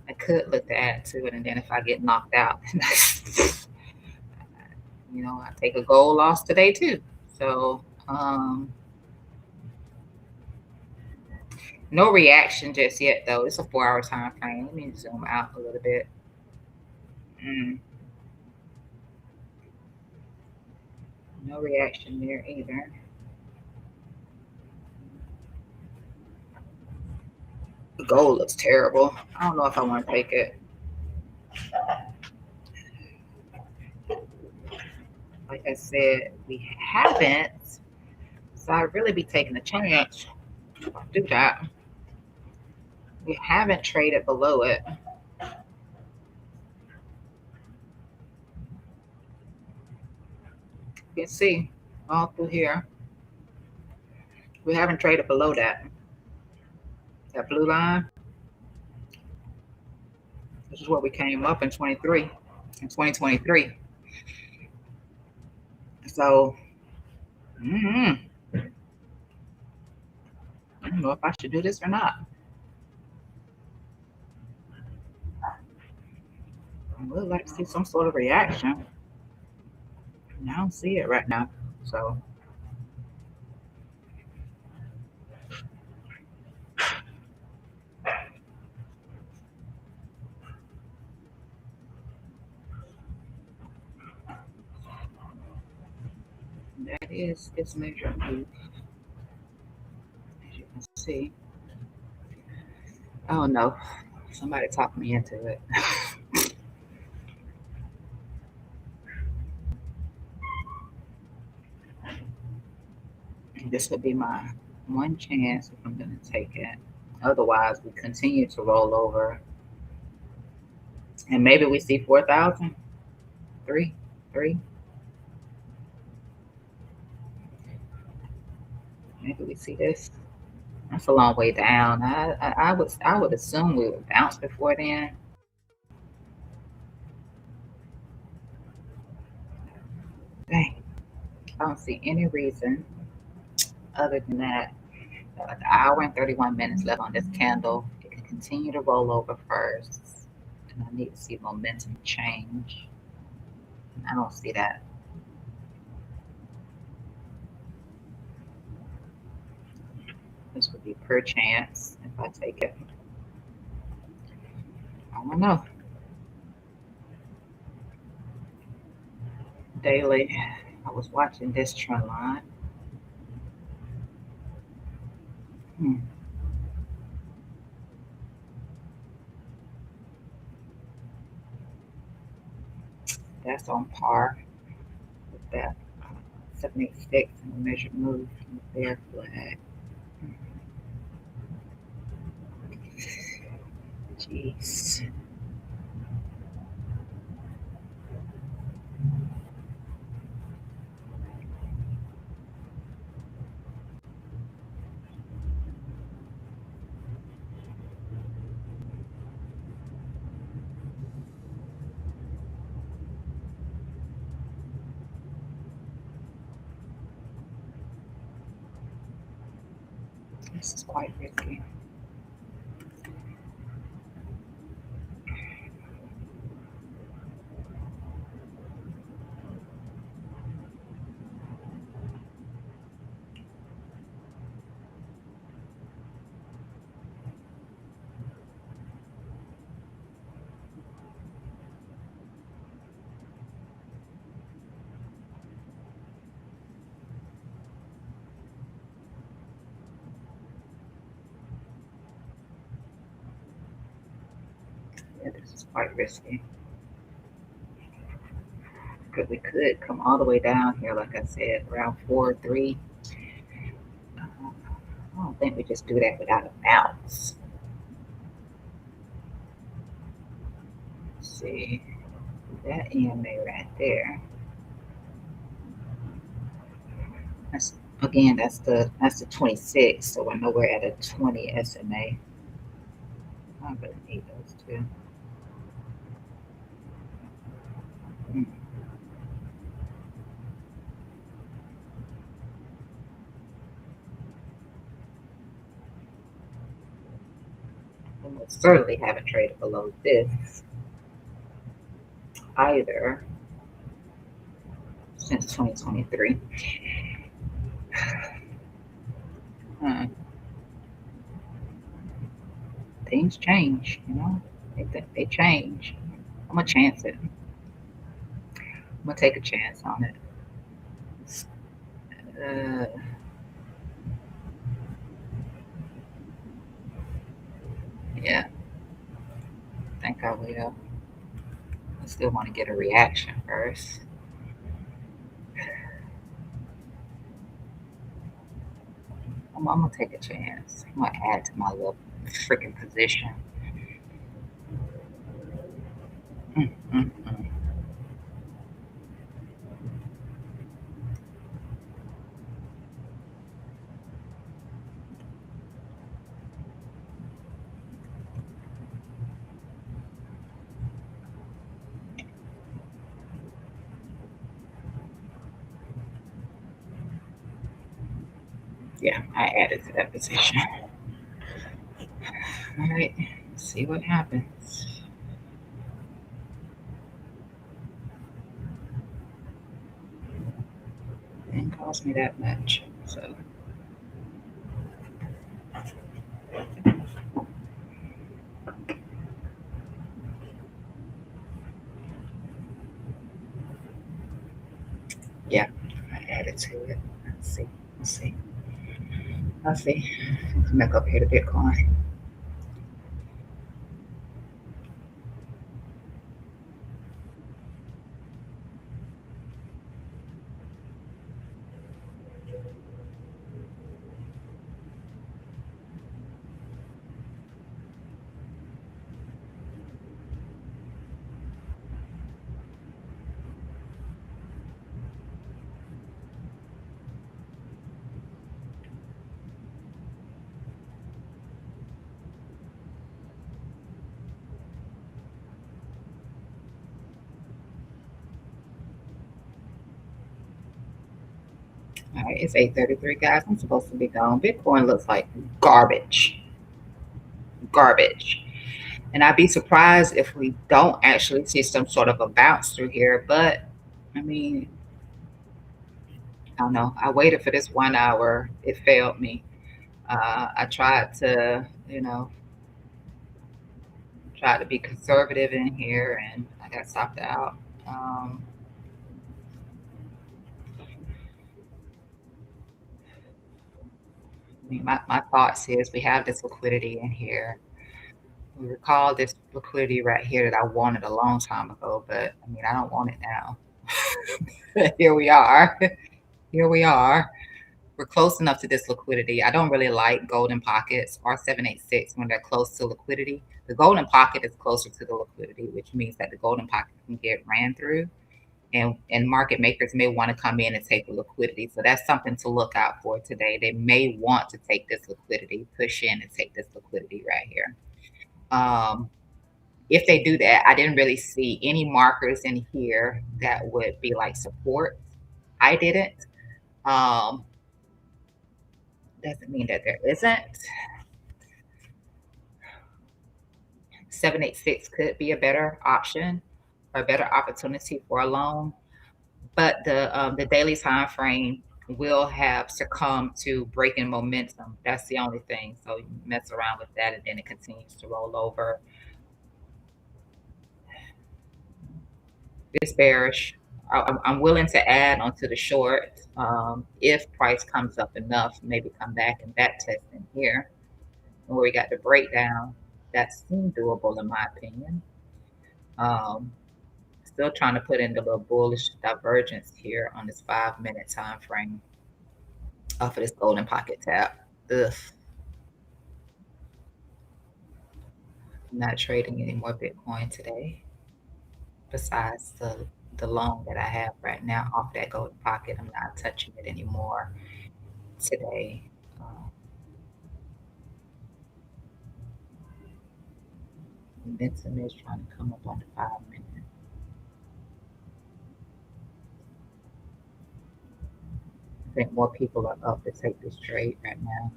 I could look to add to it, and then if I get knocked out, I take a gold loss today too. So no reaction just yet though. It's a 4 hour time frame. Let me zoom out a little bit. Mm, no reaction there either. The gold looks terrible. I don't know if I want to take it. like I said, we haven't. So I'd really be taking a chance to do that. We haven't traded below it. You can see all through here. We haven't traded below that. That blue line. This is what we came up in 23, in 2023. So, mm, I don't know if I should do this or not. I would like to see some sort of reaction. And I don't see it right now. So, that is its major move, as you can see. Oh no, somebody talked me into it. This would be my one chance if I'm going to take it. Otherwise, we continue to roll over, and maybe we see 4,000, three, three. Maybe we see this. That's a long way down. I would assume we would bounce before then. Dang, I don't see any reason other than that. An hour and 31 minutes left on this candle. It can continue to roll over first, and I need to see momentum change. I don't see that. This would be per chance if I take it. I don't know. Daily, I was watching this trend line. Hmm. That's on par with that 786 and the measured move from the bear flag. Jeez. This is quite risky. Yeah, this is quite risky. Because we could come all the way down here, like I said, around 4 3. I don't think we just do that without a bounce. Let's see. That EMA right there. That's again that's the 26, so I know we're at a 20 SMA. I really need those two. Mm. And we certainly haven't traded below this either since 2023. Hmm. Things change, you know. They change. I'm gonna chance it. I'm gonna take a chance on it. Uh, yeah, I think I will. I still want to get a reaction first. I'm gonna take a chance. I'm gonna add to my little freaking position. Mm, mm, mm. Yeah, I added to that position. All right, let's see what happens. It didn't cost me that much, so yeah, I added to it. Let's see. Let's see. Let's see. Let's back up here to Bitcoin. All right, it's 8:33, guys. I'm supposed to be gone. Bitcoin looks like garbage, garbage. And I'd be surprised if we don't actually see some sort of a bounce through here. But I mean, I don't know. I waited for this 1 hour. It failed me. I tried to, tried to be conservative in here, and I got stopped out. Um, I mean, my thoughts is we have this liquidity in here. We recall this liquidity right here that I wanted a long time ago, but I mean, I don't want it now. Here we are. Here we are. We're close enough to this liquidity. I don't really like golden pockets or 786 when they're close to liquidity. The golden pocket is closer to the liquidity, which means that the golden pocket can get ran through, and market makers may want to come in and take the liquidity. So that's something to look out for today. They may want to take this liquidity, push in and take this liquidity right here. Um, if they do that, I didn't really see any markers in here that would be like support. I didn't. Um, doesn't mean that there isn't. 786 could be a better option or a better opportunity for a loan, but the daily time frame will have succumbed to breaking momentum. That's the only thing. So you mess around with that, and then it continues to roll over. It's bearish. I'm willing to add onto the short if price comes up enough. Maybe come back and back test in here where we got the breakdown. That seemed doable in my opinion. Um, Still trying to put in the little bullish divergence here on this 5 minute time frame off of this golden pocket tap. Ugh, I'm not trading any more Bitcoin today. Besides the loan that I have right now off that golden pocket, I'm not touching it anymore today. Momentum is trying to come up on the 5 minute. I think more people are up to take this trade right now.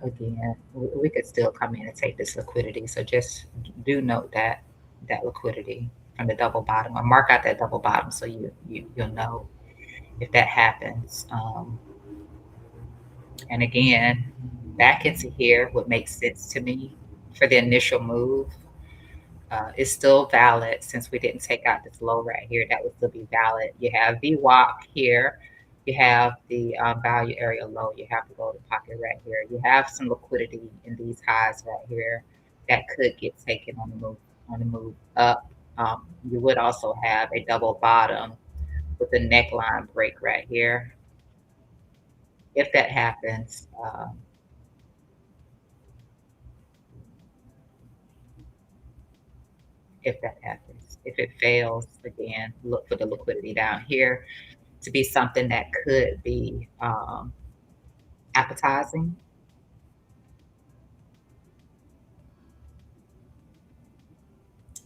Again, we could still come in and take this liquidity. So just do note that liquidity from the double bottom, or mark out that double bottom so you'll know if that happens. And again, back into here would make sense to me for the initial move. Is still valid since we didn't take out this low right here. That would still be valid. You have VWAP here. You have the value area low. You have the golden pocket right here. You have some liquidity in these highs right here that could get taken on the move up. You would also have a double bottom with the neckline break right here. if that happens, if it fails, again, look for the liquidity down here to be something that could be appetizing.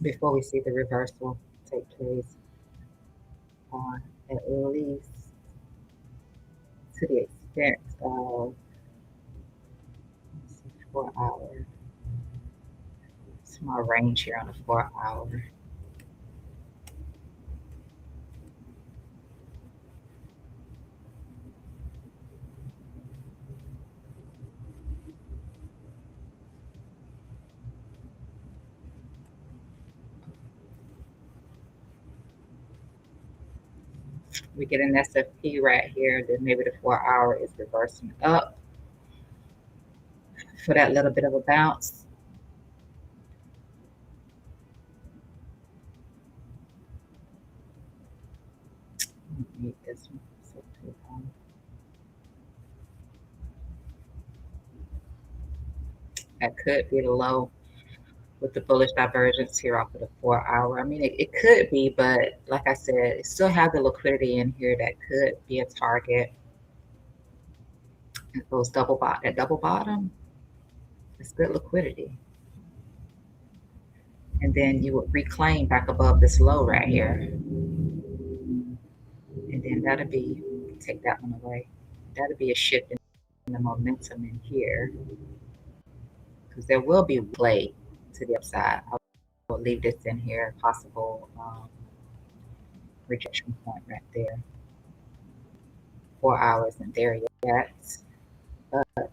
Before we see the reversal take place on at least to the extent of 4 hours. It's my range here on the 4 hour. We get an SFP right here, then maybe the 4 hour is reversing up for that little bit of a bounce. Need this one. That could be the low with the bullish divergence here off of the 4 hour. I mean, it could be, but like I said, it still have the liquidity in here that could be a target. If those double bottom, it's good liquidity. And then you would reclaim back above this low right here. And then that'll be, take that one away. That'll be a shift in the momentum in here. Because there will be play to the upside. I will leave this in here, possible rejection point right there. 4 hours and there yet. But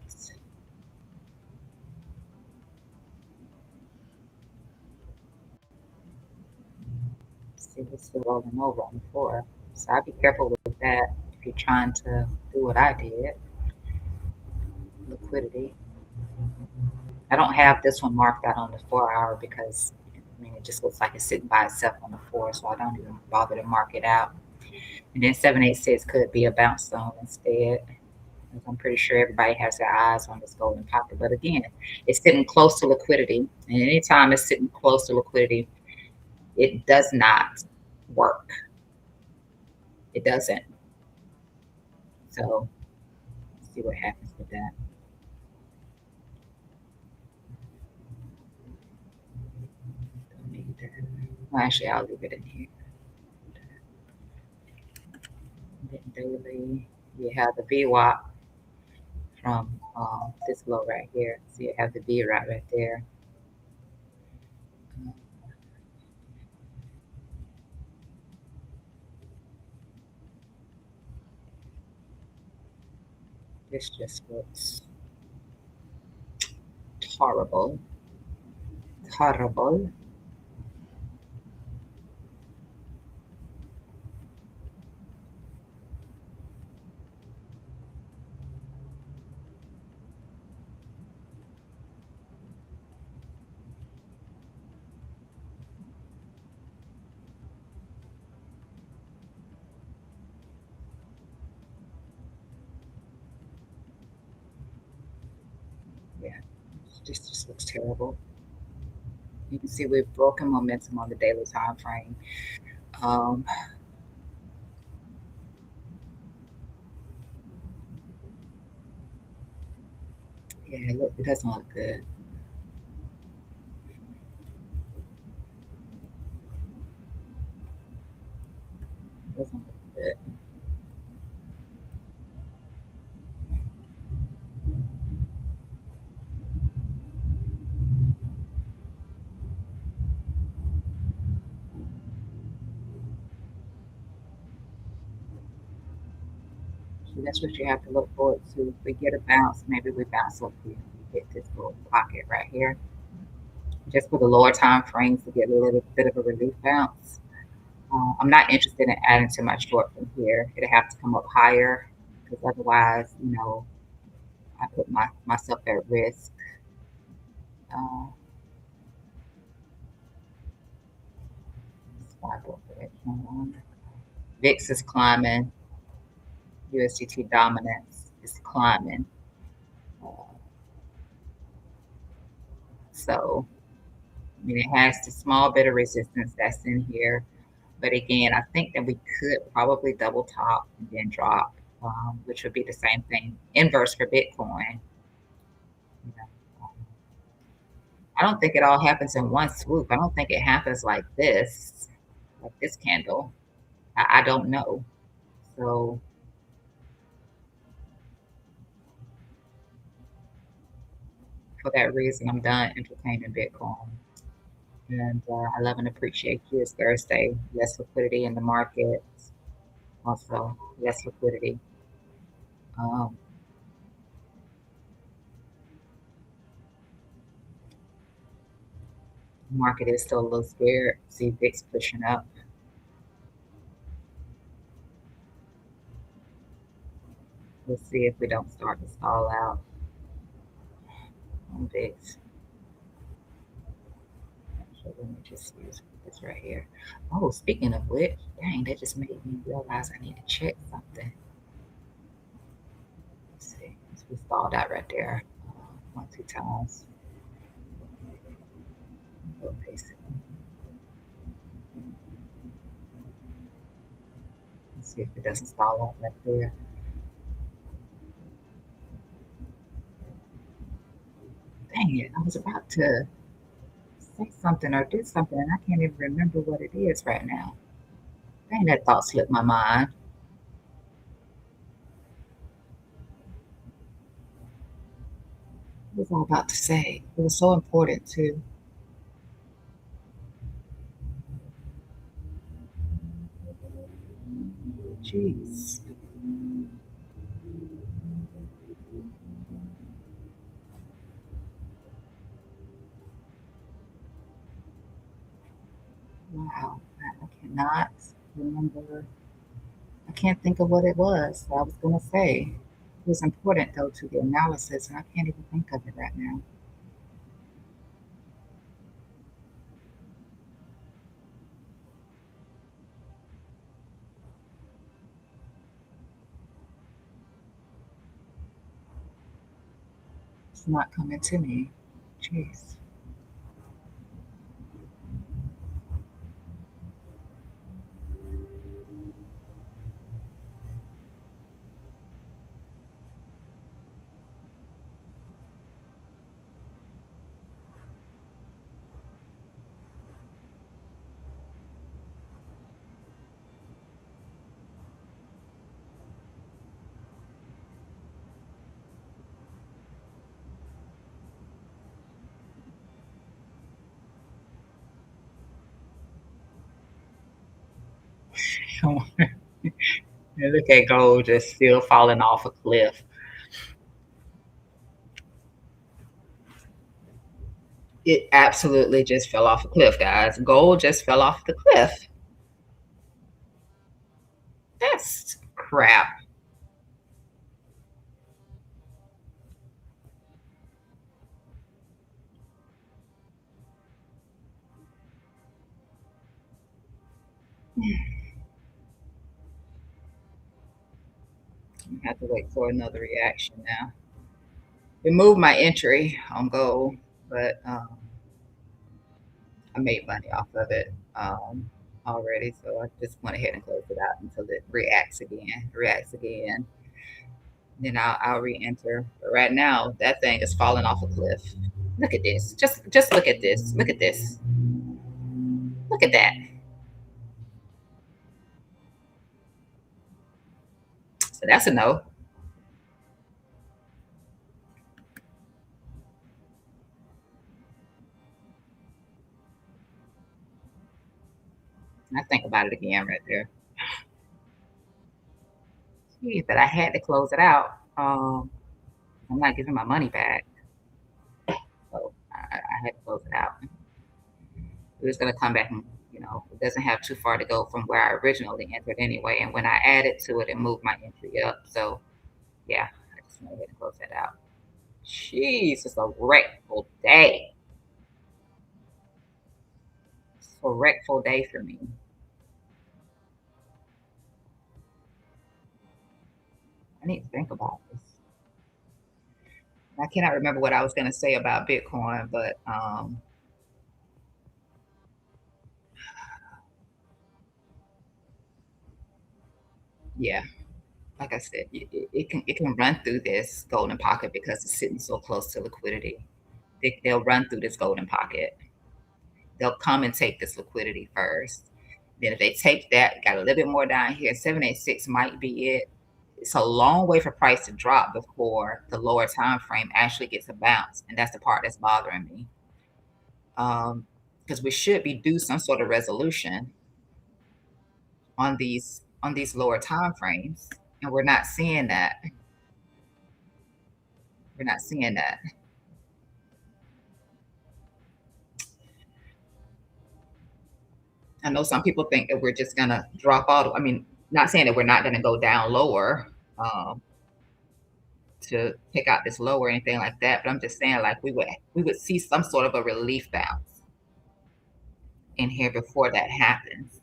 see what's still rolling over on the floor. So I'd be careful with that if you're trying to do what I did. Liquidity. I don't have this one marked out on the 4 hour because I mean it just looks like it's sitting by itself on the 4, so I don't even bother to mark it out. And then 786 could be a bounce zone instead. I'm pretty sure everybody has their eyes on this golden pocket. But again, it's sitting close to liquidity. And anytime it's sitting close to liquidity, it does not work. It doesn't. So let's see what happens with that. Don't need that. Well, actually, I'll leave it in here. Then daily, you have the VWAP from this low right here. So you have the V right there. This just looks horrible. Horrible. Yeah, this just looks terrible. You can see we've broken momentum on the daily time frame. Um, yeah, look, it doesn't look good. It doesn't look good. So that's what you have to look forward to. If we get a bounce, maybe we bounce up here. We hit this little pocket right here. Just for the lower time frames to get a little bit of a relief bounce. I'm not interested in adding to my short from here. It'll have to come up higher because otherwise, you know, I put myself at risk. Uh, VIX is climbing. USDT dominance. It's climbing. Uh, so, I mean, it has the small bit of resistance that's in here. But again, I think that we could probably double top and then drop, which would be the same thing, inverse for Bitcoin. You know, I don't think it all happens in one swoop. I don't think it happens like this candle. I don't know. So for that reason, I'm done entertaining Bitcoin. And I love and appreciate you. It's Thursday, less liquidity in the market, also less liquidity. Um, Market is still a little scared. See VIX pushing up. Let's see if we don't start to stall out on VIX. So let me just use this right here. Oh, speaking of which, dang, that just made me realize I need to check something. Let's see. We stalled out right there. One, two times. We'll paste it. Let's see if it doesn't stall out right there. Dang it, I was about to say something or do something, and I can't even remember what it is right now. Dang, that thought slipped my mind. What was I about to say? It was so important too. Jeez. Wow. I cannot remember. I can't think of what it was. I was going to say. It was important though to the analysis, and I can't even think of it right now. It's not coming to me. Jeez. And look at gold just still falling off a cliff. It absolutely just fell off a cliff, guys. Gold just fell off the cliff. That's crap. I have to wait for another reaction now. It moved my entry on gold, but I made money off of it already. So I just went ahead and closed it out until it reacts again. Reacts again. Then I'll re-enter. But right now, that thing is falling off a cliff. Look at this. Just look at this. Look at this. Look at that. So that's a no. I think about it again right there. Gee, but I had to close it out. I'm not giving my money back. So I had to close it out. It was going to come back and, it doesn't have too far to go from where I originally entered anyway. And when I added to it, it moved my entry up. So, yeah, I just went ahead and close that out. Jeez, it's a wreckful day. It's a wreckful day for me. I need to think about this. I cannot remember what I was going to say about Bitcoin, but yeah, like I said, it can run through this golden pocket because it's sitting so close to liquidity. They'll run through this golden pocket. They'll come and take this liquidity first. Then if they take that, got a little bit more down here, 786 might be it. It's a long way for price to drop before the lower time frame actually gets a bounce, and that's the part that's bothering me. Because we should be due some sort of resolution on these lower time frames, and we're not seeing that. We're not seeing that. I know some people think that we're just gonna drop out. I mean, not saying that we're not gonna go down lower to pick out this low or anything like that, but I'm just saying like we would see some sort of a relief bounce in here before that happens.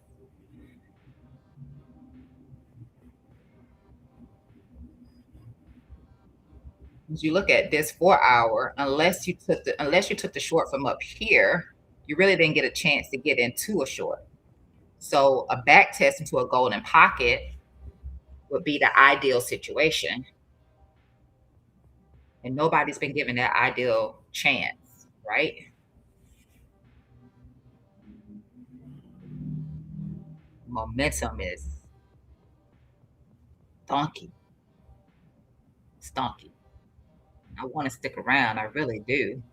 As you look at this 4 hour, unless you took the short from up here, you really didn't get a chance to get into a short. So a back test into a golden pocket would be the ideal situation. And nobody's been given that ideal chance, right? Momentum is donkey, stonky. I want to stick around. I really do.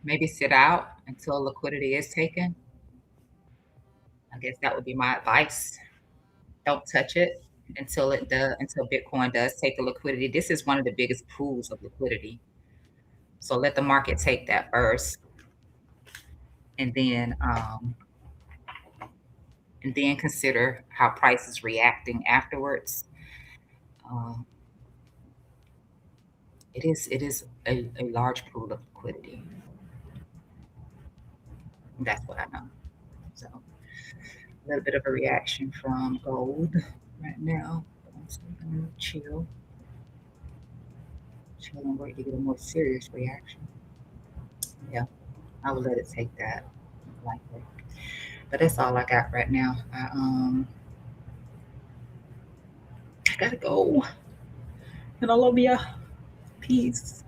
Maybe sit out until liquidity is taken. I guess that would be my advice. Don't touch it until Bitcoin does take the liquidity. This is one of the biggest pools of liquidity. So let the market take that first, and then consider how price is reacting afterwards. Um, it is a large pool of liquidity. That's what I know. So a little bit of a reaction from gold right now. I'm still gonna chill and wait to get a more serious reaction. Yeah, I will let it take that likely. But that's all I got right now. I gotta go. And I love ya. Peace.